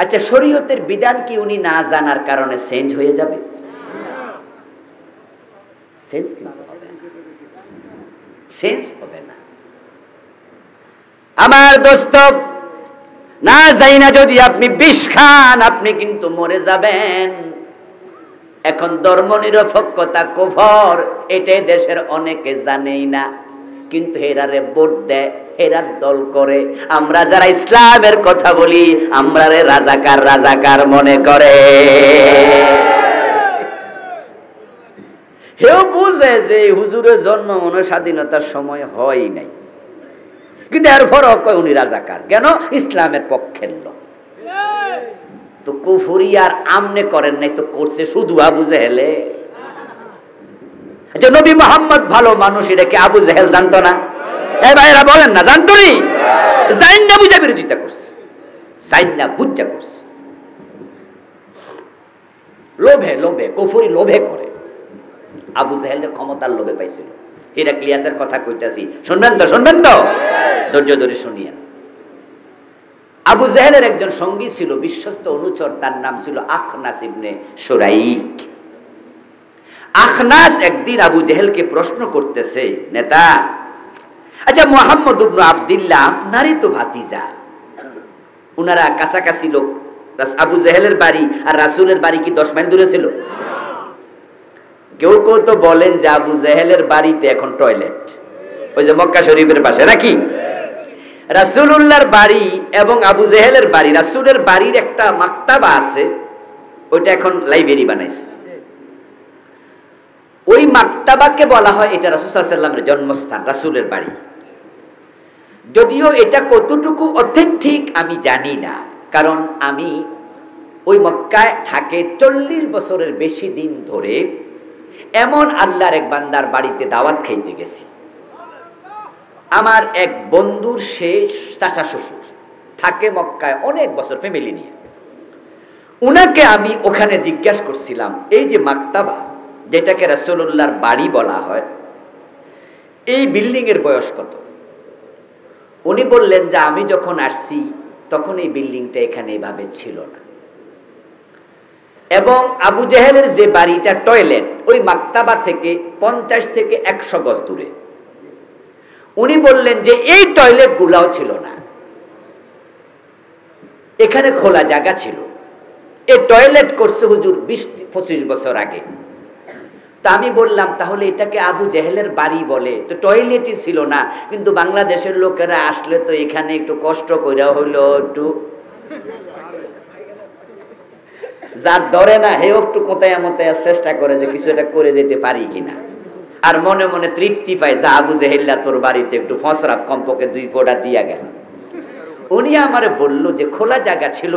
আচ্ছা, শরীয়তের বিধান কি উনি না জানার কারণে চেঞ্জ হয়ে যাবে? চেঞ্জ কিন্তু হবে না, চেঞ্জ হবে না। আমার দোস্ত, না যাই না যদি আপনি বিষ খান, আপনি কিন্তু মরে যাবেন। এখন ধর্ম নিরপেক্ষতা কুফর, এটাই দেশের অনেকে জানেই না, কিন্তু হেরারে ভোট দেয়, হেরার দল করে। আমরা যারা ইসলামের কথা বলি, আমরা রে রাজাকার রাজাকার মনে করে। হেও বুঝে যে হুজুরের জন্ম মনে স্বাধীনতার সময় হয় নাই, কিন্তু এরপরও কয় উনি রাজাকার। কেন? ইসলামের পক্ষের লোক। তো কুফরি আর আমনে করেন নাই, তো করছে শুধু আবু জেহেলে। আচ্ছা, নবী মুহাম্মদ ভালো মানুষ, এটা কি আবু জেহেল জানতো না? এই ভাইরা বলেন না, জানতো নি? জাইন না বুঝা বিরোধিতা করছে, জাইন না বুঝা করছে। লোভে লোভে, কুফরি লোভে করে। আবু জেহেলের ক্ষমতার লোভে পাইছিল। হিরাক্লিয়াসের কথা কইতাছি, শুনবেন তো? শুনবেন তো? ধৈর্য ধরে শুনিয়েন। আবু জেহেলের একজন সঙ্গী ছিল, বিশ্বস্ত অনুচর, তার নাম ছিল আখনাস ইবনে শুরাইক। আখনাস একদিন আবু জেহেলকে প্রশ্ন করতেছে, নেতা, আচ্ছা মুহাম্মদ ইবনে আব্দুল্লাহ আপনারই তো ভাতিজা, উনারা কাছাকাছি লোক। আবু জেহেলের বাড়ি আর রাসূলের বাড়ি কি 10 মাইল দূরে ছিল? কেউ কেউ তো বলেন যে আবু জেহেলের বাড়িতে এখন টয়লেট, ওই যে মক্কা শরীফের পাশে নাকি। রাসূলুল্লাহর বাড়ি এবং আবু জেহেলের বাড়ি, রাসূলের বাড়ির একটা মাকতাবা আছে, ওইটা এখন লাইব্রেরি বানাইছে। ওই মাকতাবাকে বলা হয় এটা রাসূল সাল্লাল্লাহু আলাইহি ওয়াসাল্লামের জন্মস্থান, রাসূলের বাড়ি। যদিও এটা কতটুকু অথেন্টিক আমি জানি না, কারণ আমি ওই মক্কায় থাকে 40 বছরের বেশি দিন ধরে এমন আল্লাহর এক বান্দার বাড়িতে দাওয়াত খাইতে গেছি। আমার এক বন্ধুর সে চাচা শ্বশুর থাকে মক্কায় অনেক বছর ফ্যামিলি নিয়ে। উনাকে আমি ওখানে জিজ্ঞাসা করছিলাম, এই যে মাকতাবা যেটাকে রাসূলুল্লাহর বাড়ি বলা হয়, এই বিল্ডিং এর বয়স কত? উনি বললেন যে আমি যখন আসছি তখন এই বিল্ডিংটা এখানে এভাবে ছিল না, এবং আবু জেহেলের যে বাড়িটা টয়লেট ওই মাকতাবা থেকে 50 থেকে 100 গজ দূরে। উনি বললেন যে এই টয়লেট গুলাও ছিল না, এখানে খোলা জায়গা ছিল। এই টয়লেট করছে হুজুর 20-25 বছর আগে। তা আমি বললাম, তাহলে এটাকে আবু জেহেলের বাড়ি বলে, তো টয়লেটই ছিল না, কিন্তু বাংলাদেশের লোকেরা আসলে তো এখানে একটু কষ্ট কইরা হইলো, একটু যার ধরে না হেও একটু কোথায় মতায় চেষ্টা করে যে কিছু একটা করে যেতে পারি কিনা, আর মনে মনে তৃপ্তি পায় যা আবু জেহেল্লা তোর বাড়িতে একটু ফসরাপ কমপক্ষে 2 ফোঁটা দিয়া গেল। উনি আমারে বলল যে খোলা জায়গা ছিল,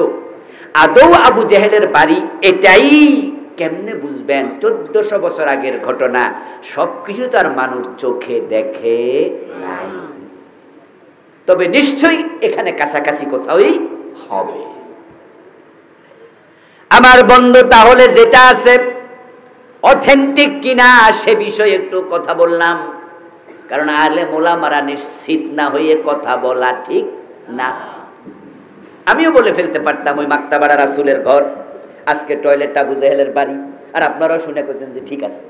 আদৌ আবু জেহেলের বাড়ি এটাই কেমনে বুঝবেন? 1400 বছর আগের ঘটনা, সবকিছু তো আর মানুষ চোখে দেখে নাই, তবে নিশ্চয়ই এখানে কাছাকাছি কোথাওই হবে। আমার বন্ধু, তাহলে যেটা আছে অথেন্টিক কিনা সে বিষয়ে একটু কথা বললাম, কারণ আলেম ওলামারা নিশ্চিত না হয়ে কথা বলা ঠিক না। আমিও বলে ফেলতে পারতাম ওই মাকতাবা রাসূলের ঘর, আজকে টয়লেটটা আবু জেহেলের বাড়ি, আর আপনারাও শুনে করতেন যে ঠিক আছে।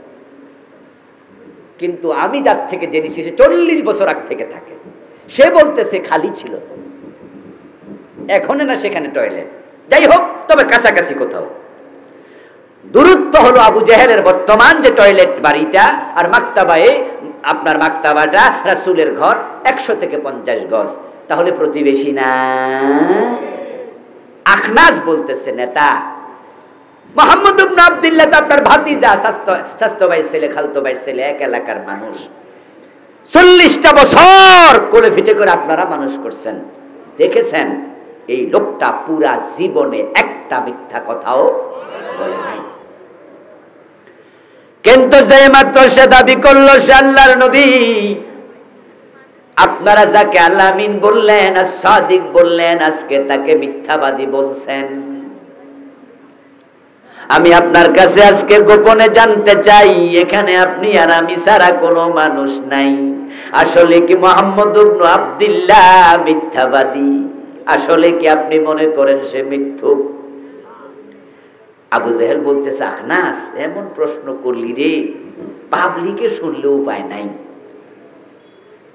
কিন্তু আমি যার থেকে জেনেছি সে 40 বছর আগ থেকে থাকে, সে বলতেছে খালি ছিল, এখন না সেখানে টয়লেট। যাই হোক, তবে কাছাকাছি কোথাও। দূরত্ব হলো আবু জেহেলের বর্তমান যে টয়লেট বাড়িটা আর মাকতাবায়ে, আপনার মাকতাবাটা রাসূলের ঘর 100 থেকে 50 গজ, তাহলে প্রতিবেশী না? আখনাস বলতেছে, নেতা মুহাম্মদ ইবনে আব্দুল্লাহ তো আপনার ভাতিজা, স্বাস্থ্য ভাই ছেলে, খালতো ভাই ছেলে, এক এলাকার মানুষ। 40টা বছর কোলে ফিটে করে আপনারা মানুষ করছেন, দেখেছেন এই লোকটা পুরা জীবনে একটা মিথ্যা কথাও বলে নাই। কিন্তু যে মাত্র সে দাবি করলো সে আল্লাহর নবী, আপনারা যাকে আল্লাহ আমিন বললেন আর সাদিক বললেন, আজকে তাকে মিথ্যাবাদী বলছেন। আমি আপনার কাছে আজকে গোপনে জানতে চাই, এখানে আপনি আর আমি ছাড়া কোনো মানুষ নাই, আসলে কি মুহাম্মদ ইবনে আব্দুল্লাহ মিথ্যাবাদী? আসলে কি আপনি মনে করেন সে মিথ্যুক? আবু জেহেল বলতেছে, আখনাস এমন প্রশ্ন করলি রে, পাবলিকে শুনলে উপায় নাই।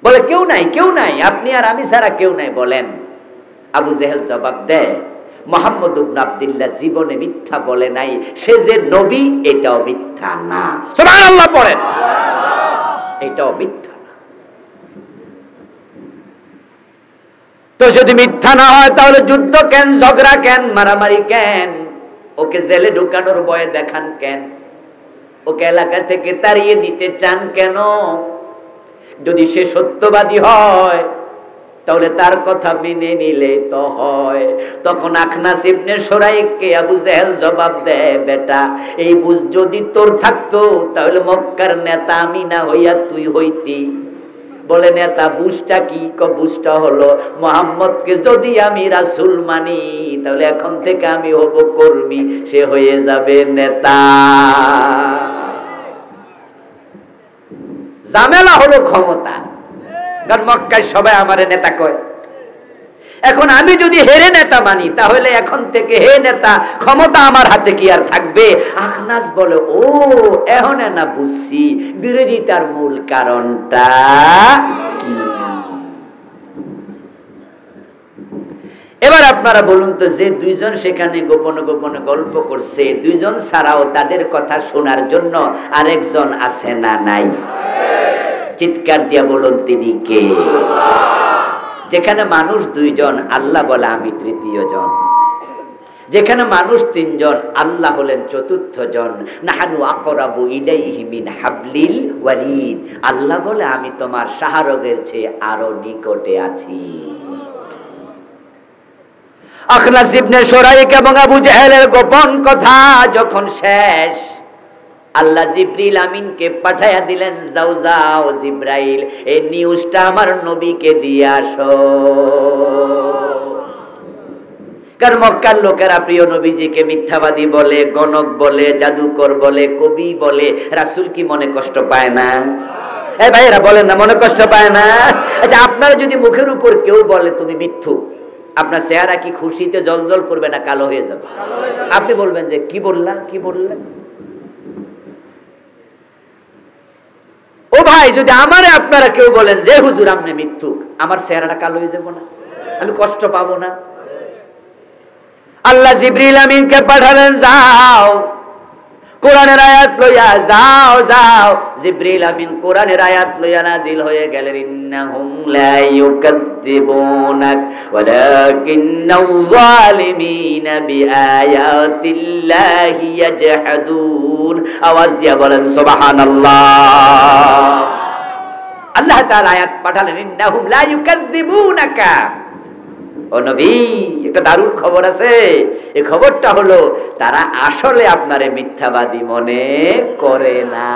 বলে কেউ নাই, কেউ নাই, আপনি আর আমি ছাড়া কেউ নাই। বলেন। আবু জেহেল জবাব দেয়, মুহাম্মদ ইবনে আব্দুল্লাহ জীবনে মিথ্যা বলে নাই, সে যে নবী এটাও মিথ্যা না। সুবহানাল্লাহ পড়েন। এটাও মিথ্যা না। তো যদি মিথ্যা না হয় তাহলে যুদ্ধ কেন, ঝগড়া কেন, মারামারি কেন? ওকে জেলে ঢুকানোর ভয় দেখান কেন? ওকে এলাকা থেকে তাড়িয়ে দিতে চান কেন? যদি সে সত্যবাদী হয় তাহলে তার কথা মেনে নিলে তো হয়। তখন আখনাস ইবনে শুরাইককে আবু জেহেল জবাব দেয়, বেটা এই বুঝ যদি তোর থাকতো তাহলে মক্কার নেতা আমি না হইয়া তুই হইতি। বলে নেতা বুঝটা কি? বুঝটা হলো মুহাম্মদকে যদি আমি রাসূল মানি তাহলে এখন থেকে আমি হব কর্মী, সে হয়ে যাবে নেতা। ঝামেলা হলো ক্ষমতা, কারণ মক্কায় সবাই আমারে নেতা কয়। এখন আমি যদি হেরে নেতা মানি তাহলে এখন থেকে হে নেতা, ক্ষমতা আমার হাতে কি আর থাকবে? আখনাস বলে, ও এখন না বুঝছি বিরোধিতার মূল কারণটা কি। এবার আপনারা বলুন তো, যে দুইজন সেখানে গোপনে গোপনে গল্প করছে, দুইজন ছাড়াও তাদের কথা শোনার জন্য আরেকজন আছে না নাই? চিৎকার দিয়া বলুন তিনি কে? যেখানে মানুষ দুইজন, আল্লাহ বলে আমি তৃতীয় জন। যেখানে মানুষ তিনজন, আল্লাহ হলেন চতুর্থ জন। নাহানু আকরাবু ইলাইহি মিন হাবলিল ওয়ারিদ, আল্লাহ বলে আমি তোমার শাহরগের চেয়ে আরো নিকটে আছি। আখনাস ইবনে শুরাইক এবং আবু জেহেলের গোপন কথা যখন শেষ, আল্লাহ জিবরিল আমিনকে পাঠাইয়া দিলেন, যাও যাও জিবরাইল এই নিউজটা আমার নবীকে দিয়ে আসো। কারণ মক্কার লোকেরা প্রিয় নবীজিকে মিথ্যাবাদী বলে, গণক বলে, জাদুকর বলে, কবি বলে। রাসূল কি মনে কষ্ট পায় না? এই ভাইরা বলেন না, মনে কষ্ট পায় না? আচ্ছা, আপনারা যদি মুখের উপর কেউ বলে তুমি মিথ্যু, আপনার চেহারা কি খুশিতে জলজল করবে না কালো হয়ে যাবে? আপনি বলবেন যে কি বললা, কি বললেন? ও ভাই, যদি আমারে আপনারা কেউ বলেন যে হুজুর আপনি মিথ্যুক, আমার চেহারাটা কালো হয়ে যাবো না? আমি কষ্ট পাবো না? আল্লাহ জিবরিল আমিনকে পাঠালেন, যাও কোরআনের আয়াত লইয়া যাও যাও। জিবরিল আমিন কোরআনের আয়াত লইয়া নাজিল হয়ে গেলেন, ইন্নাহুম লা ইউকাযযিবুনাক ওয়ালাকিন্নাল যালিমিনা বিআয়াতিল্লাহি ইয়াজহাদুন। আওয়াজ দিয়া বলেন সুবহানাল্লাহ। আল্লাহ তাআলা আয়াত পাঠালেন, ইন্নাহুম লা ইউকাযযিবুনাকা। ও নবী, একটা দারুণ খবর আছে। এই খবরটা হলো তারা আসলে আপনারে মিথ্যাবাদী মনে করে না।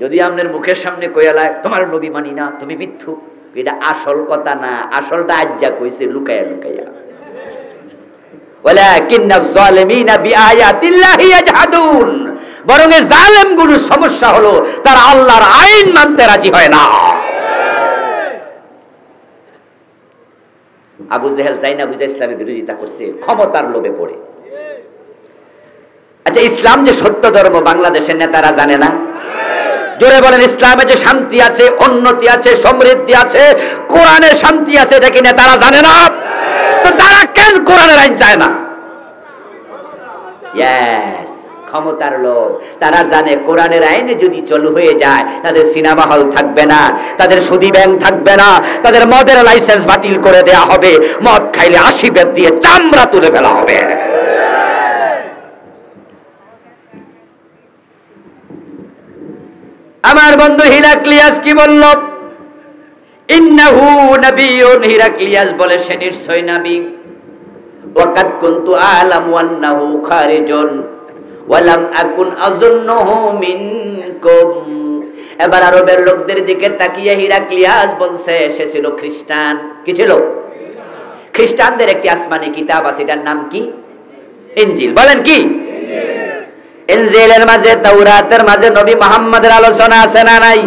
যদি আপনার মুখের সামনে কইয়ালায় তোমার নবী মানি না, তুমি মিথ্যু, এটা আসল কথা না। আসলটা আজ্জা কইছে লুকায়া লুকাইয়া। ওয়ালাকিন্নাজ যালিমিনা বিআয়াতিল্লাহি ইয়াজহাদুন। বরং এই জালেমগুলোর সমস্যা হলো তারা আল্লাহর আইন মানতে রাজি হয় না। আবু জেহেল যাই না বুঝে ইসলামের বিরোধিতা করছে, ক্ষমতার লোভে পড়ে। আচ্ছা, ইসলাম যে সত্য ধর্ম বাংলাদেশের নেতারা জানে না? জোরে বলেন, ইসলামে যে শান্তি আছে, উন্নতি আছে, সমৃদ্ধি আছে, কোরআনে শান্তি আছে, এটা কি নেতারা জানে না? তো তারা কেন কোরআনের আইন চায় না? ইয়েস, ক্ষমতার লোভ। তারা জানে কোরআনের আইনে যদি চালু হয়ে যায় তাদের সিনেমা হল থাকবে না, তাদের সুদী ব্যাংক থাকবে না, তাদের মদের লাইসেন্স বাতিল করে দেয়া হবে, মদ খাইলে 80 বেত দিয়ে চামড়া তুলে ফেলা হবে। আমার বন্ধু হিরাক্লিয়াস কি বলল? ইন্নাহু নাবিয়্যুন। হিরাক্লিয়াস বলে সে নিশ্চয় নবী। ওয়াকাদ কুনতু আ'লামু আন্নাহু খারিজুন ওয়ালাম আকুন আযুন্নুহু মিনকুম। এবার আরবের লোকদের দিকে তাকিয়ে হিরাক্লিয়াস বলছে সে ছিল খ্রিস্টান। কি ছিল? খ্রিস্টানদের একটি আসমানি কিতাব আছে, এটার নাম কি? ইনজিল। বলেন কি? ইনজিলের মাঝে, তাওরাতের মাঝে নবী মুহাম্মদের আলোচনা আছে না নাই?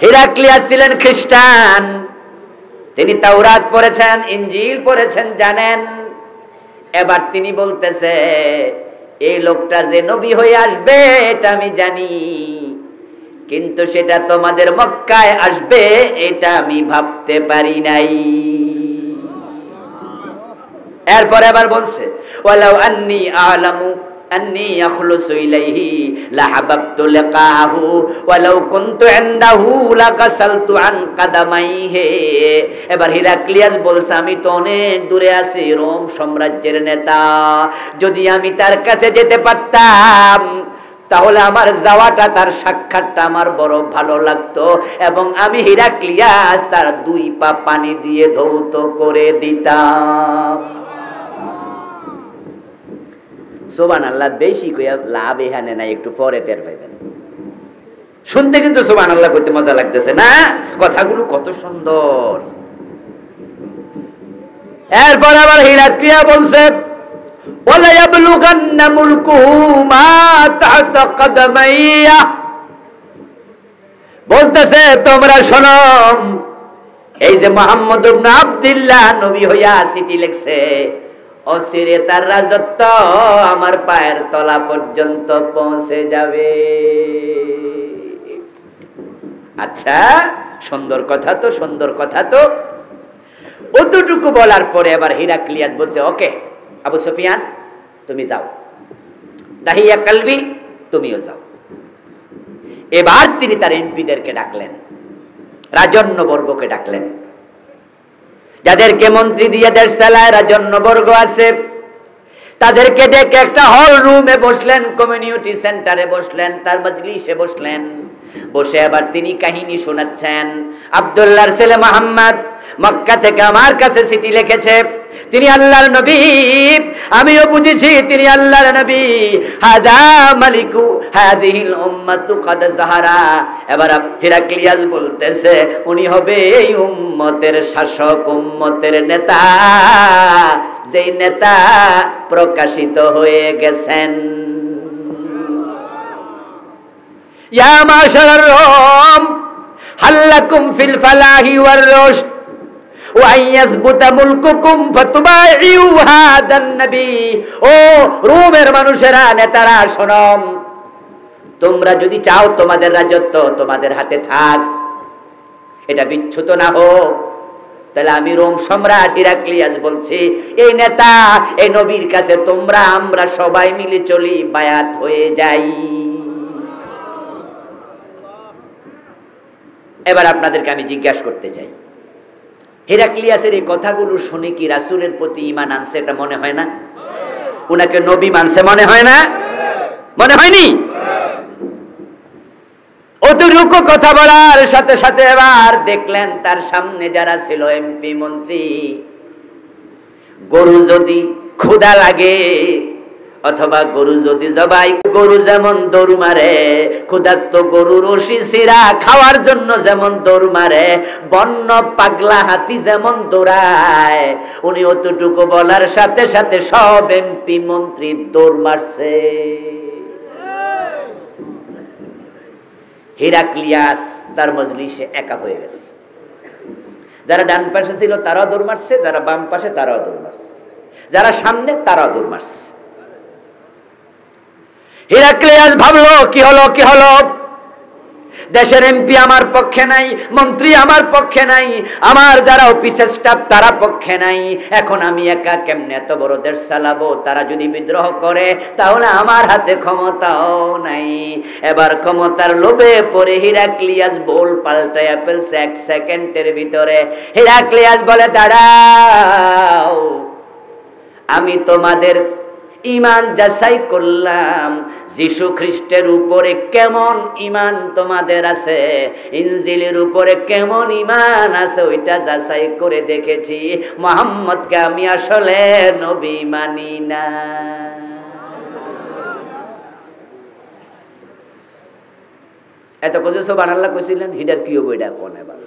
হিরাক্লিয়াস ছিলেন খ্রিস্টান। তিনি তাওরাত পড়েছেন, ইনজিল পড়েছেন, জানেন। এবার তিনি বলতেছে এই লোকটা যে নবী হয়ে আসবে এটা আমি জানি, কিন্তু সেটা তোমাদের মক্কায় আসবে এটা আমি ভাবতে পারি নাই। এরপর আবার বলছে ওয়ালাউ আন্নী আ'লামু আন্নী আখলুসু ইলাইহি লাহাবাবতু লিকাহু ওয়ালাউ কুনতু ইনদাহু লাকাসালতু আন কাদামাইহি। এবার হিরাক্লিয়াস বলছে আমি তো অনেক দূরে আছি, রোম সাম্রাজ্যের নেতা, যদি আমি তার কাছে যেতে পারতাম তাহলে আমার যাওয়াটা, তার সাক্ষাৎটা আমার বড় ভালো লাগতো, এবং আমি হিরাক্লিয়াস তার 2 পা পানি দিয়ে ধৌত করে দিতাম। সুবহানাল্লাহ, বেশি কইয়া লাভ এখানে নাই, একটু পরে টের পাইবেন। শুনতে কিন্তু সুবহানাল্লাহ কইতে মজা লাগতেছে না? কথাগুলো কত সুন্দর। এরপর আবার হিরাক্লিয়া বলছে ওয়ালা ইয়াবলুগান্না মুলকুহু মা তা'তা কদমাইয়া। বলতেছে তোমরা শোনো, এই যে মুহাম্মদ ইবনে আব্দুল্লাহ নবী হইয়া চিঠি লিখছে, অচিরে তার রাজত্ব আমার পায়ের তলা পর্যন্ত পৌঁছে যাবে। আচ্ছা, সুন্দর কথা তো, সুন্দর কথা তো। অতটুকু বলার পরে এবার হিরাক্লিয়াস বলছে ওকে আবু সুফিয়ান তুমি যাও, দাহিয়া কালবি তুমিও যাও। এবার তিনি তার এমপিদেরকে ডাকলেন, রাজন্যবর্গকে ডাকলেন, যাদেরকে মন্ত্রী দিয়ে দেশ চালায় রাজন্যবর্গ আছে, তাদেরকে ডেকে একটা হল রুমে বসলেন, কমিউনিটি সেন্টারে বসলেন, তার মজলিসে বসলেন। বসে আবার তিনি কাহিনী শোনাচ্ছেন। আব্দুল্লাহর ছেলে মুহাম্মদ মক্কা থেকে আমার কাছে চিঠি লিখেছে, তিনি আল্লাহর নবী, আমিও বুঝেছি তিনি আল্লাহর নবী। হাদা মালিকু হাদিহিল উম্মাতু কাদ যাহারা। এবার হিরাক্লিয়াস বলতেছে উনি হবে এই উম্মতের শাসক, উম্মতের নেতা, যেই নেতা প্রকাশিত হয়ে গেছেন। ইয়া মাশারার রোম হাল্লাকুম ফিল ফালাহি ওয়ার রশদ ওয়া ইয়াসবুতা মুলকুকুম ফাতুবাইউ হাদান নবী। ও রোমের মানুষেরা, নেতারা, শোনো, তোমরা যদি চাও তোমাদের রাজত্ব তোমাদের হাতে থাক, এটা বিচ্যুত না হোক, তাহলে আমি রোম সম্রাট হিরাক্লিয়াস বলছি, এই নেতা, এই নবীর কাছে তোমরা আমরা সবাই মিলে চলি, বায়াত হয়ে যাই। এবার আপনাদেরকে আমি জিজ্ঞাসা করতে চাই, হিরাক্লিয়াসের এই কথাগুলো শুনে কি রাসূলের প্রতি ঈমান আনছে? এটা মনে হয় না? উনাকে নবী মানছে মনে হয় না? মনে হয়নি? অতটুকু কথা বলার সাথে সাথে এবার দেখলেন তার সামনে যারা ছিল এমপি মন্ত্রী, গরু যদি ক্ষুধা লাগে অথবা গরু যদি জবাই, গরু যেমন দৌড় মারে, ক্ষুধার্ত গরু রশি ছিঁড়া খাওয়ার জন্য যেমন দৌড় মারে, বন্য পাগলা হাতি যেমন দৌড়ায়, উনি অতটুকু বলার সাথে সাথে সব এমপি মন্ত্রী দৌড় মারছে। হিরাক্লিয়াস তার মজলিসে একা হয়ে গেছে। যারা ডান পাশে ছিল তারাও দৌড় মারছে, যারা বাম পাশে তারাও দৌড় মারছে, যারা সামনে তারাও দৌড় মারছে। হিরাক্লিয়াস ভাবলো কি হলো, কি হলো, দেশের এমপি আমার পক্ষে নাই, মন্ত্রী আমার পক্ষে নাই, আমার যারা অফিসের স্টাফ তারা পক্ষে নাই, এখন আমি একা কেমনে এত বড় দেশ চালাবো? তারা যদি বিদ্রোহ করে তাহলে আমার হাতে ক্ষমতাও নাই। এবার ক্ষমতার লোভে পড়ে হিরাক্লিয়াস বল পাল্টায়া ফেলছে 1 সেকেন্ডের ভিতরে। হিরাক্লিয়াস বলে দাঁড়াও, আমি তোমাদের ঈমান যাচাই করলাম, যীশু খ্রিস্টের উপরে কেমন ঈমান তোমাদের আছে, ইনজিলের উপরে কেমন ঈমান আছে ওইটা যাচাই করে দেখেছি। মুহাম্মদকে আমি আসলে নবী মানি না। এত কিছু সুবহানাল্লাহ কইছিলেন, হিডার কি হবে এটা কোন? এবার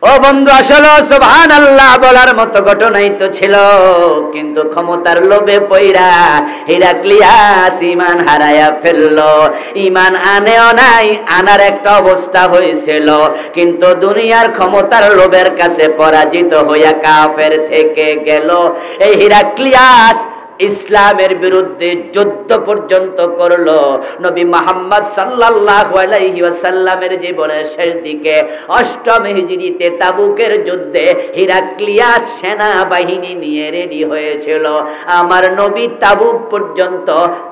ও বন্ধু, আসলে সুবহানাল্লাহ বলার মতো ঘটনাই তো ছিল, কিন্তু ক্ষমতার লোভে পইরা হিরাক্লিয়াস ঈমান হারায়া ফেললো। ঈমান আনেও নাই, আনার একটা অবস্থা হয়েছিল, কিন্তু দুনিয়ার ক্ষমতার লোভের কাছে পরাজিত হইয়া কাফের থেকে গেল। এই হিরাক্লিয়াস ইসলামের বিরুদ্ধে যুদ্ধ পর্যন্ত করলো। নবী মুহাম্মদ সাল্লাল্লাহু আলাইহি ওয়াসাল্লামের জীবনের শেষ দিকে ৮ম হিজরিতে তাবুকের যুদ্ধে হিরাক্লিয়াস সেনাবাহিনী নিয়ে রেডি হয়েছিল। আমার নবী তাবুক পর্যন্ত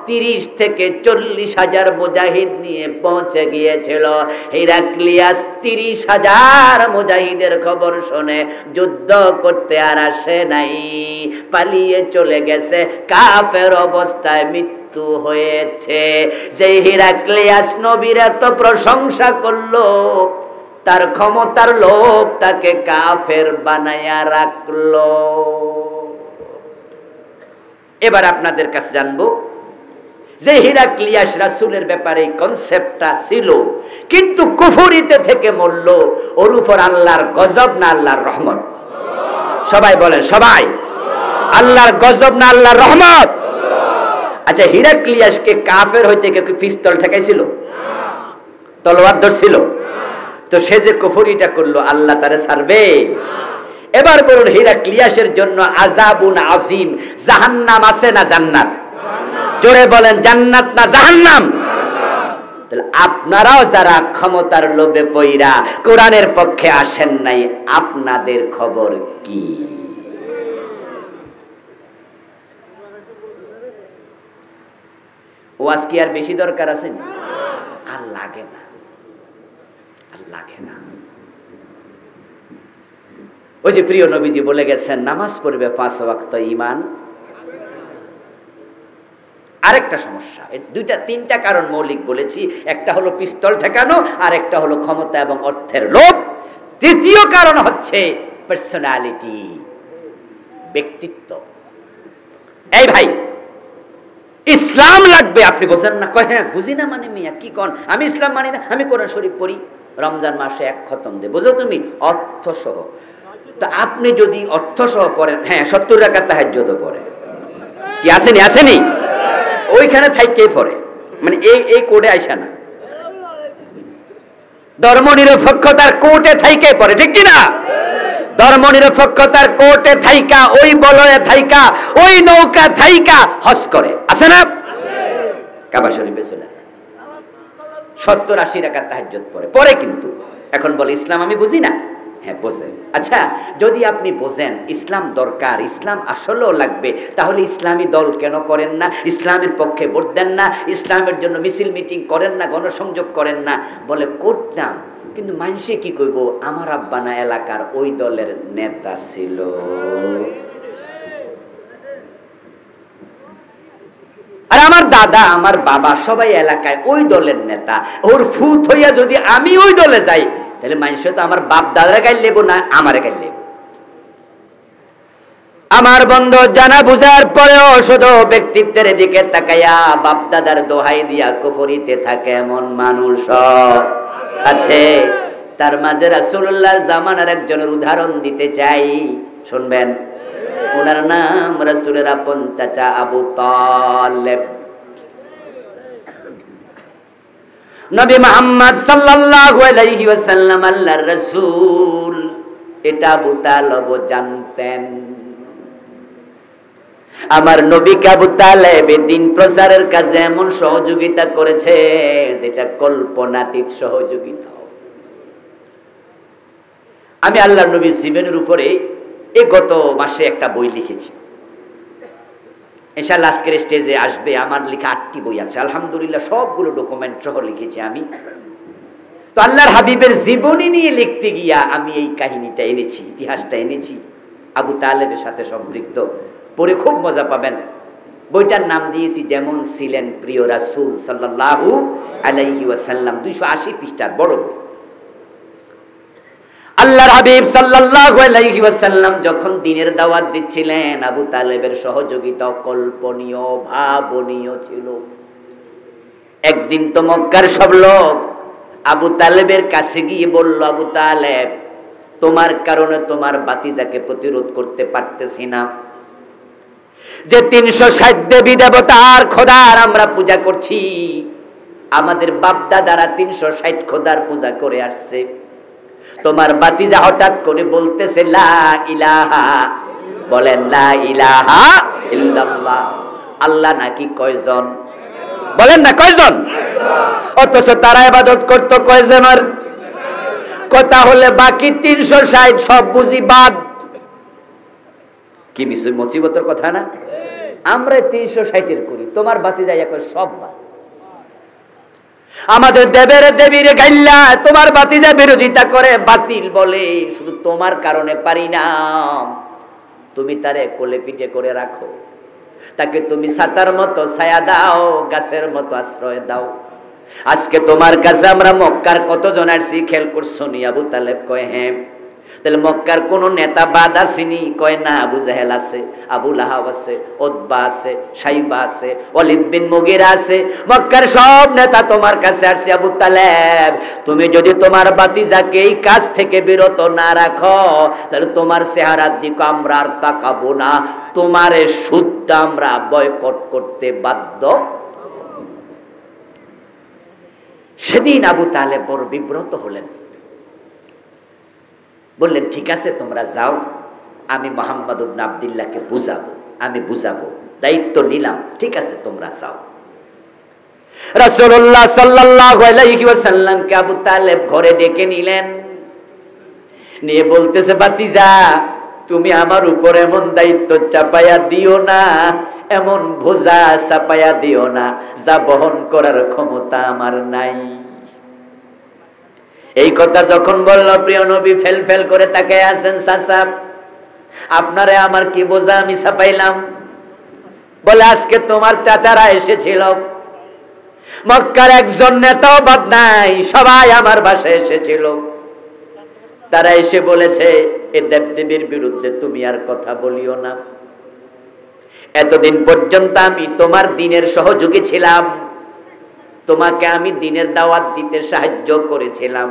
৩০ থেকে ৪০,০০০ মুজাহিদ নিয়ে পৌঁছে গিয়েছিল। হিরাক্লিয়াস ৩০,০০০ মুজাহিদের খবর শুনে যুদ্ধ করতে আর আসে নাই, পালিয়ে চলে গেছে। কাফের অবস্থায় মৃত্যু হয়েছে। যে হিরাক্লিয়াস নবীর এত প্রশংসা করলো, তার ক্ষমতার লোভ তাকে কাফের বানায়া রাখলো। এবার আপনাদের কাছে জানবো যে হিরাক্লিয়াস রাসূলের ব্যাপারে কনসেপ্টটা ছিল, কিন্তু কুফরিতে থেকে মরল, ওর উপর আল্লাহর গজব না আল্লাহর রহমত? সবাই বলেন, সবাই। আল্লাহর গজব না আল্লাহর রহমত? আচ্ছা, হিরাক্লিয়াসকে কাফের হইতে কি পিস্তল ঠেকাইছিল? তলোয়ার ধরছিল? তো সে যে কুফরিটা করলো, আল্লাহ তারে ছাড়বে? এবার বলুন, হিরাক্লিয়াসের জন্য আযাবুন আযীম, জাহান্নাম আছে না জান্নাত? জোরে বলেন, জান্নাত না জাহান্নাম? তাহলে আপনারাও যারা ক্ষমতার লোভে পইরা কোরআনের পক্ষে আসেন নাই, আপনাদের খবর কি? ওয়াজ কি আর বেশি দরকার আছে? আর লাগে না, আর লাগে না। ওই যে প্রিয় নবীজি বলে গেছেন, নামাজ পড়বে 5 ওয়াক্ত, ঈমান। আরেকটা সমস্যা, দুইটা তিনটা কারণ মৌলিক বলেছি, একটা হলো পিস্তল ঠেকানো, আর একটা হলো ক্ষমতা এবং অর্থের লোভ। তৃতীয় কারণ হচ্ছে পার্সোনালিটি, ব্যক্তিত্ব। এই ভাই, ইসলাম লাগবে, আপনি বোঝেন না? কয় হ্যাঁ বুঝি না মানে মিয়া কি কন, আমি ইসলাম মানি না, আমি কোরআন শরীফ পড়ি, রমজান মাসে 1 খতম দে, বুঝো তুমি, অর্থ সহ। তো আপনি যদি অর্থ সহ পড়েন, হ্যাঁ 70 রাকাত তাহাজ্জুদ পড়ে, কি আসেনি? আসেনি? ওইখানে থাইকেই পড়ে, মানে এই কোডে আইসা না, ধর্মনিরপেক্ষতার কোর্টে থাইকে পড়ে, ঠিক কি না? ধর্মনিরপেক্ষতার কোর্টে থাইকা, ওই বলয়ে থাইকা, ওই নৌকা থাইকা হজ করে, আছে না? কাবা শরীফে চলে যায়, 70-80 রাকাত তাহাজ্জুদ পড়ে কিন্তু এখন বলে ইসলাম আমি বুঝি না। হ্যাঁ বোঝেন। আচ্ছা, যদি আপনি বোঝেন ইসলাম দরকার, ইসলাম আসলেও লাগবে, তাহলে ইসলামী দল কেন করেন না? ইসলামের পক্ষে ভোট দেন না? ইসলামের জন্য মিছিল মিটিং করেন না? গণসংযোগ করেন না? বলে করতাম, কিন্তু মানুষে কি কইব, আমার আব্বানা এলাকার ওই দলের নেতা ছিল। আর আমার দাদা, আমার বাবা সবাই এলাকায় ওই দলের নেতা, ওর ফুত হইয়া যদি আমি ওই দলে যাই, তাহলে মানুষ তো আমার বাপ দাদার গাইল লেবো না আমারে গাইল লেবো। আমার বন্ধু, জানা বুঝার পরেও শুধু ব্যক্তিত্বের দিকে তাকাইয়া বাপ দাদার দোহাই দিয়া কুফরিতে থাকে এমন মানুষ আছে। তার মাঝে রাসূলুল্লাহর জামানার একজনের উদাহরণ দিতে চাই, শুনবেন। ওনার নাম রাসূলের আপন চাচা আবু তালেব। নবী মুহাম্মদ সাল্লাল্লাহু আলাইহি ওয়াসাল্লাম আল্লাহর রাসূল, এটা আবু তালেব জানতেন। আমার নবীকে আবু তালেব দ্বীন প্রচারের কাজে এমন সহযোগিতা করেছে যেটা কল্পনাতীত সহযোগিতা। আমি আল্লাহর নবীর জীবনের উপরে গত মাসে একটা বই লিখেছি, ইনশাআল্লাহ আজকের স্টেজে আসবে। আমার লেখা 8টি বই আছে, আলহামদুলিল্লাহ সবগুলো ডকুমেন্ট সহ লিখেছি আমি। তো আল্লাহর হাবিবের জীবনী নিয়ে লিখতে গিয়া আমি এই কাহিনীটা এনেছি, ইতিহাসটা এনেছি, আবু তালেবের সাথে সম্পৃক্ত। পড়ে খুব মজা পাবেন। বইটার নাম দিয়েছি যেমন ছিলেন প্রিয় রাসূল সাল্লাল্লাহু আলাইহি ওয়াসাল্লাম, 280 পৃষ্ঠার বড় বই। আল্লাহর হাবিব সাল্লাল্লাহু আলাইহি ওয়াসাল্লাম যখন দ্বীনের দাওয়াত দিচ্ছিলেন, আবু তালেবের সহযোগিতা কল্পনীয়, ভাবনীয় ছিল। একদিন তো মক্কার সব লোক আবু তালেবের কাছে গিয়ে বলল, আবু তালেব তোমার কারণে তোমার ভাতিজাকে প্রতিরোধ করতে পারতেছি না। যে 360 দেবী দেবতার খোদার আমরা পূজা করছি, আমাদের বাপ দাদারা 360 খোদার পূজা করে আসছে। তোমার ভাতিজা হঠাৎ করে বলতেছে লা ইলাহা, বলেন লা ইলাহা ইল্লাল্লাহ। আল্লাহ নাকি কয়জন? বলেন না কয়জন? অথচ তারা ইবাদত করত কয়জনের? কথা হলে বাকি 360 সব বুঝি বাদ। কি মুসিবতের কথা না? আমরা 360 করি, তোমার ভাতিজা এখন সব বাদ। আমাদের দেবের দেবীরে গাইল্লা তোমার ভাতিজা বিরোধিতা করে, বাতিল বলে, শুধু তোমার কারণে পারি না। তুমি তারে কোলে পিঠে করে রাখো, তাকে তুমি ছাতার মতো ছায়া দাও, গাছের মতো আশ্রয় দাও। আজকে তোমার কাছে আমরা মক্কার কতজন আসছি খেয়াল করছো নি? আবু তালেব কয় হ্যাঁ। তাহলে মক্কার কোন নেতা বাদ আসেনি? কয় না। আবু জাহেল আছে, আবু লাহাব আছে, উতবা আছে, সাইবা আছে, ওয়ালিদ বিন মুগিরা আছে, মক্কার সব নেতা তোমার কাছে আসছে। আবু তালেব, তুমি যদি তোমার ভাতিজাকে এই কাজ থেকে বিরত না রাখো, তাহলে তোমার চেহারার দিকে আমরা আর তাকাবো না, তোমারে শুদ্ধ আমরা বয়কট করতে বাধ্য। সেদিন আবু তালেব বড় বিব্রত হলেন, বললেন ঠিক আছে তোমরা যাও, আমি মুহাম্মদ ইবনে আব্দুল্লাহকে বুঝাবো, আমি বুঝাবো, দায়িত্ব নিলাম, ঠিক আছে তোমরা যাও। রাসূলুল্লাহ সাল্লাল্লাহু আলাইহি ওয়াসাল্লামকে আবু তালেব ঘরে ডেকে নিলেন, নিয়ে বলতেছে ভাতিজা তুমি আমার উপর এমন দায়িত্ব চাপায়া দিও না, এমন বোঝা চাপায়া দিও না যা বহন করার ক্ষমতা আমার নাই। এই কথা যখন বলল, প্রিয় নবী ফেল ফেল করে তাকায় আছেন। চাচা আপনারে আমার কি বোঝা আমি চাপাইলাম? বলে আজকে তোমার চাচারা এসেছিল, মক্কার একজন নেতাও বাদ নাই, সবাই আমার বাসায় এসেছিল। তারা এসে বলেছে এই দেবদেবীর বিরুদ্ধে তুমি আর কথা বলিও না। এতদিন পর্যন্ত আমি তোমার দ্বীনের সহযোগী ছিলাম, তোমাকে আমি দ্বীনের দাওয়াত দিতে সাহায্য করেছিলাম,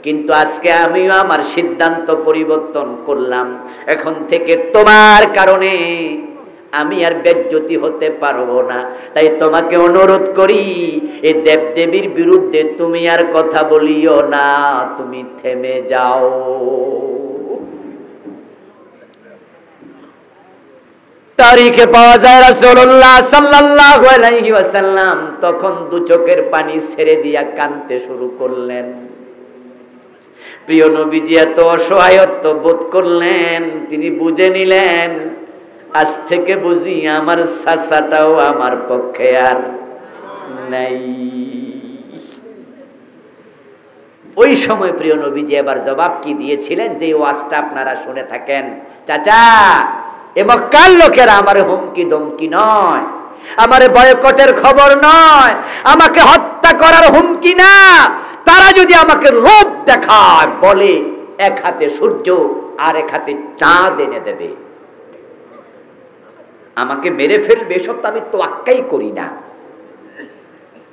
কিন্তু আজকে আমিও আমার সিদ্ধান্ত পরিবর্তন করলাম। এখন থেকে তোমার কারণে আমি আর বেজ্জতি হতে পারবো না। তাই তোমাকে অনুরোধ করি এই দেবদেবীর বিরুদ্ধে তুমি আর কথা বলিও না, তুমি থেমে যাও। তারিখে পাওয়া যায় রাসূলুল্লাহ সাল্লাল্লাহু আলাইহি ওয়াসাল্লাম তখন দু চোখের পানি ছেড়ে দিয়া কাঁদতে শুরু করলেন। প্রিয় নবীজি এত অসহায়ত্ব বোধ করলেন, তিনি বুঝে নিলেন আজ থেকে বুঝি আমার চাচাটাও আমার পক্ষে আর নাই। ওই সময় প্রিয় নবীজি এবার জবাব কি দিয়েছিলেন, যে ওয়াজটা আপনারা শুনে থাকেন, চাচা এ মক্কার লোকেরা আমারে হুমকি দমকি নয়, আমারে বয়কটের খবর নয়, আমাকে হত্যা করার হুমকি না। তারা যদি আমাকে রূপ দেখায়, বলে এক হাতে সূর্য আর এক হাতে চাঁদ এনে দেবে, আমাকে মেরে ফেলবে, এসব তো আমি তোয়াক্কাই করি না,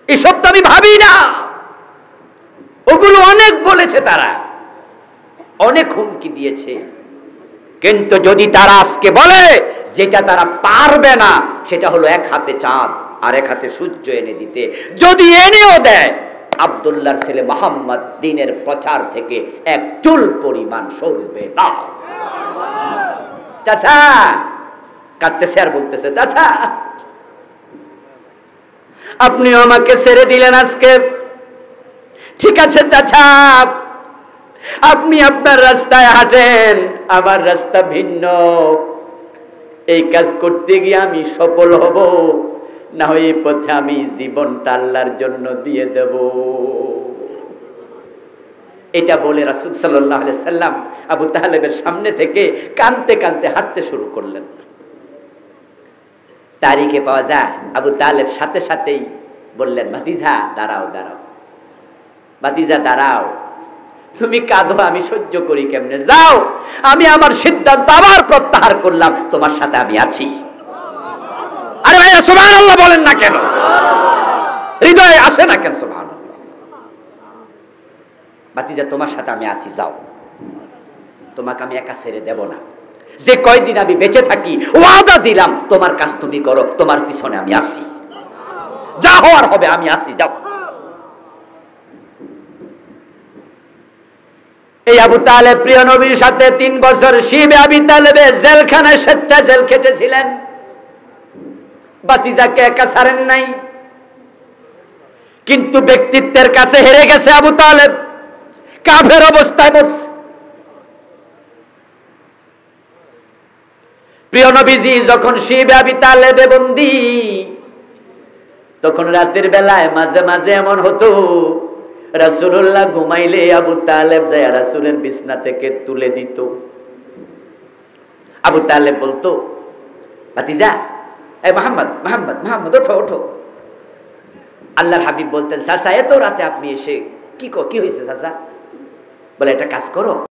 এসব তো আমি ভাবি না। ওগুলো অনেক বলেছে, তারা অনেক হুমকি দিয়েছে, কিন্তু যদি তারা আজকে বলে যেটা তারা পারবে না, সেটা হলো এক হাতে চাঁদ আর এক হাতে সূর্য এনে দিতে, যদি এনেও দেয়, আব্দুল্লাহর ছেলে মুহাম্মদ দ্বীনের প্রচার থেকে এক চুল পরিমাণ সরবে না। চাচা কাঁদতেছে আর বলতেছে, চাচা আপনিও আমাকে ছেড়ে দিলেন আজকে, ঠিক আছে চাচা, আপনি আপনার রাস্তায় হাঁটেন, আমার রাস্তা ভিন্ন, এই কাজ করতে গিয়ে আমি সফল হব, না হয় এই পথে আমি জীবনটা আল্লাহর জন্য দিয়ে দেব। এটা বলে রাসূল সাল্লাল্লাহু আলাইহি সাল্লাম আবু তালেবের সামনে থেকে কাঁদতে কাঁদতে হাঁটতে শুরু করলেন। তারিখে পাওয়া যায় আবু তালেব সাথে সাথেই বললেন, ভাতিজা দাঁড়াও দাঁড়াও, ভাতিজা দাঁড়াও, তুমি কাঁদো, আমি সহ্য করি কেমনে, যাও, আমি আমার সিদ্ধান্ত আবার প্রত্যাহার করলাম, তোমার সাথে আমি আছি। আরে ভাই সুবহানাল্লাহ বলেন না কেন? হৃদয়ে আসে না কেন সুবহানাল্লাহ? ভাতিজা তোমার সাথে আমি আছি, যাও। তোমাকে আমি একা ছেড়ে দেব না। যে কয়দিন আমি বেঁচে থাকি ওয়াদা দিলাম তোমার কাজ তুমি করো, তোমার পিছনে আমি আসি, যা হওয়ার হবে আমি আসি, যাও। এই আবু তালেব প্রিয় নবীর সাথে 3 বছর শিবে আবি তালেবে জেলখানায় স্বেচ্ছা জেল খেটেছিলেন। বাতিজাকে একা ছাড়েন নাই, কিন্তু ব্যক্তিত্বের কাছে হেরে গেছে আবু তালেব, কাফের অবস্থায় মরছে। প্রিয় নবীজি যখন শিবে আবি তালেবে বন্দী, তখন রাতের বেলায় মাঝে মাঝে এমন হতো রাসূলুল্লাহ ঘুমাইলে আবু তালেব যায় রাসূলের বিছনা থেকে তুলে দিত। আবু তালেব বলতো, ভাতিজা এই মুহাম্মদ মুহাম্মদ মুহাম্মদ ওঠো ওঠো। আল্লাহর হাবিব বলতেন, চাচা এত রাতে আপনি এসে কি হয়েছে চাচা? বলে একটা কাজ করো,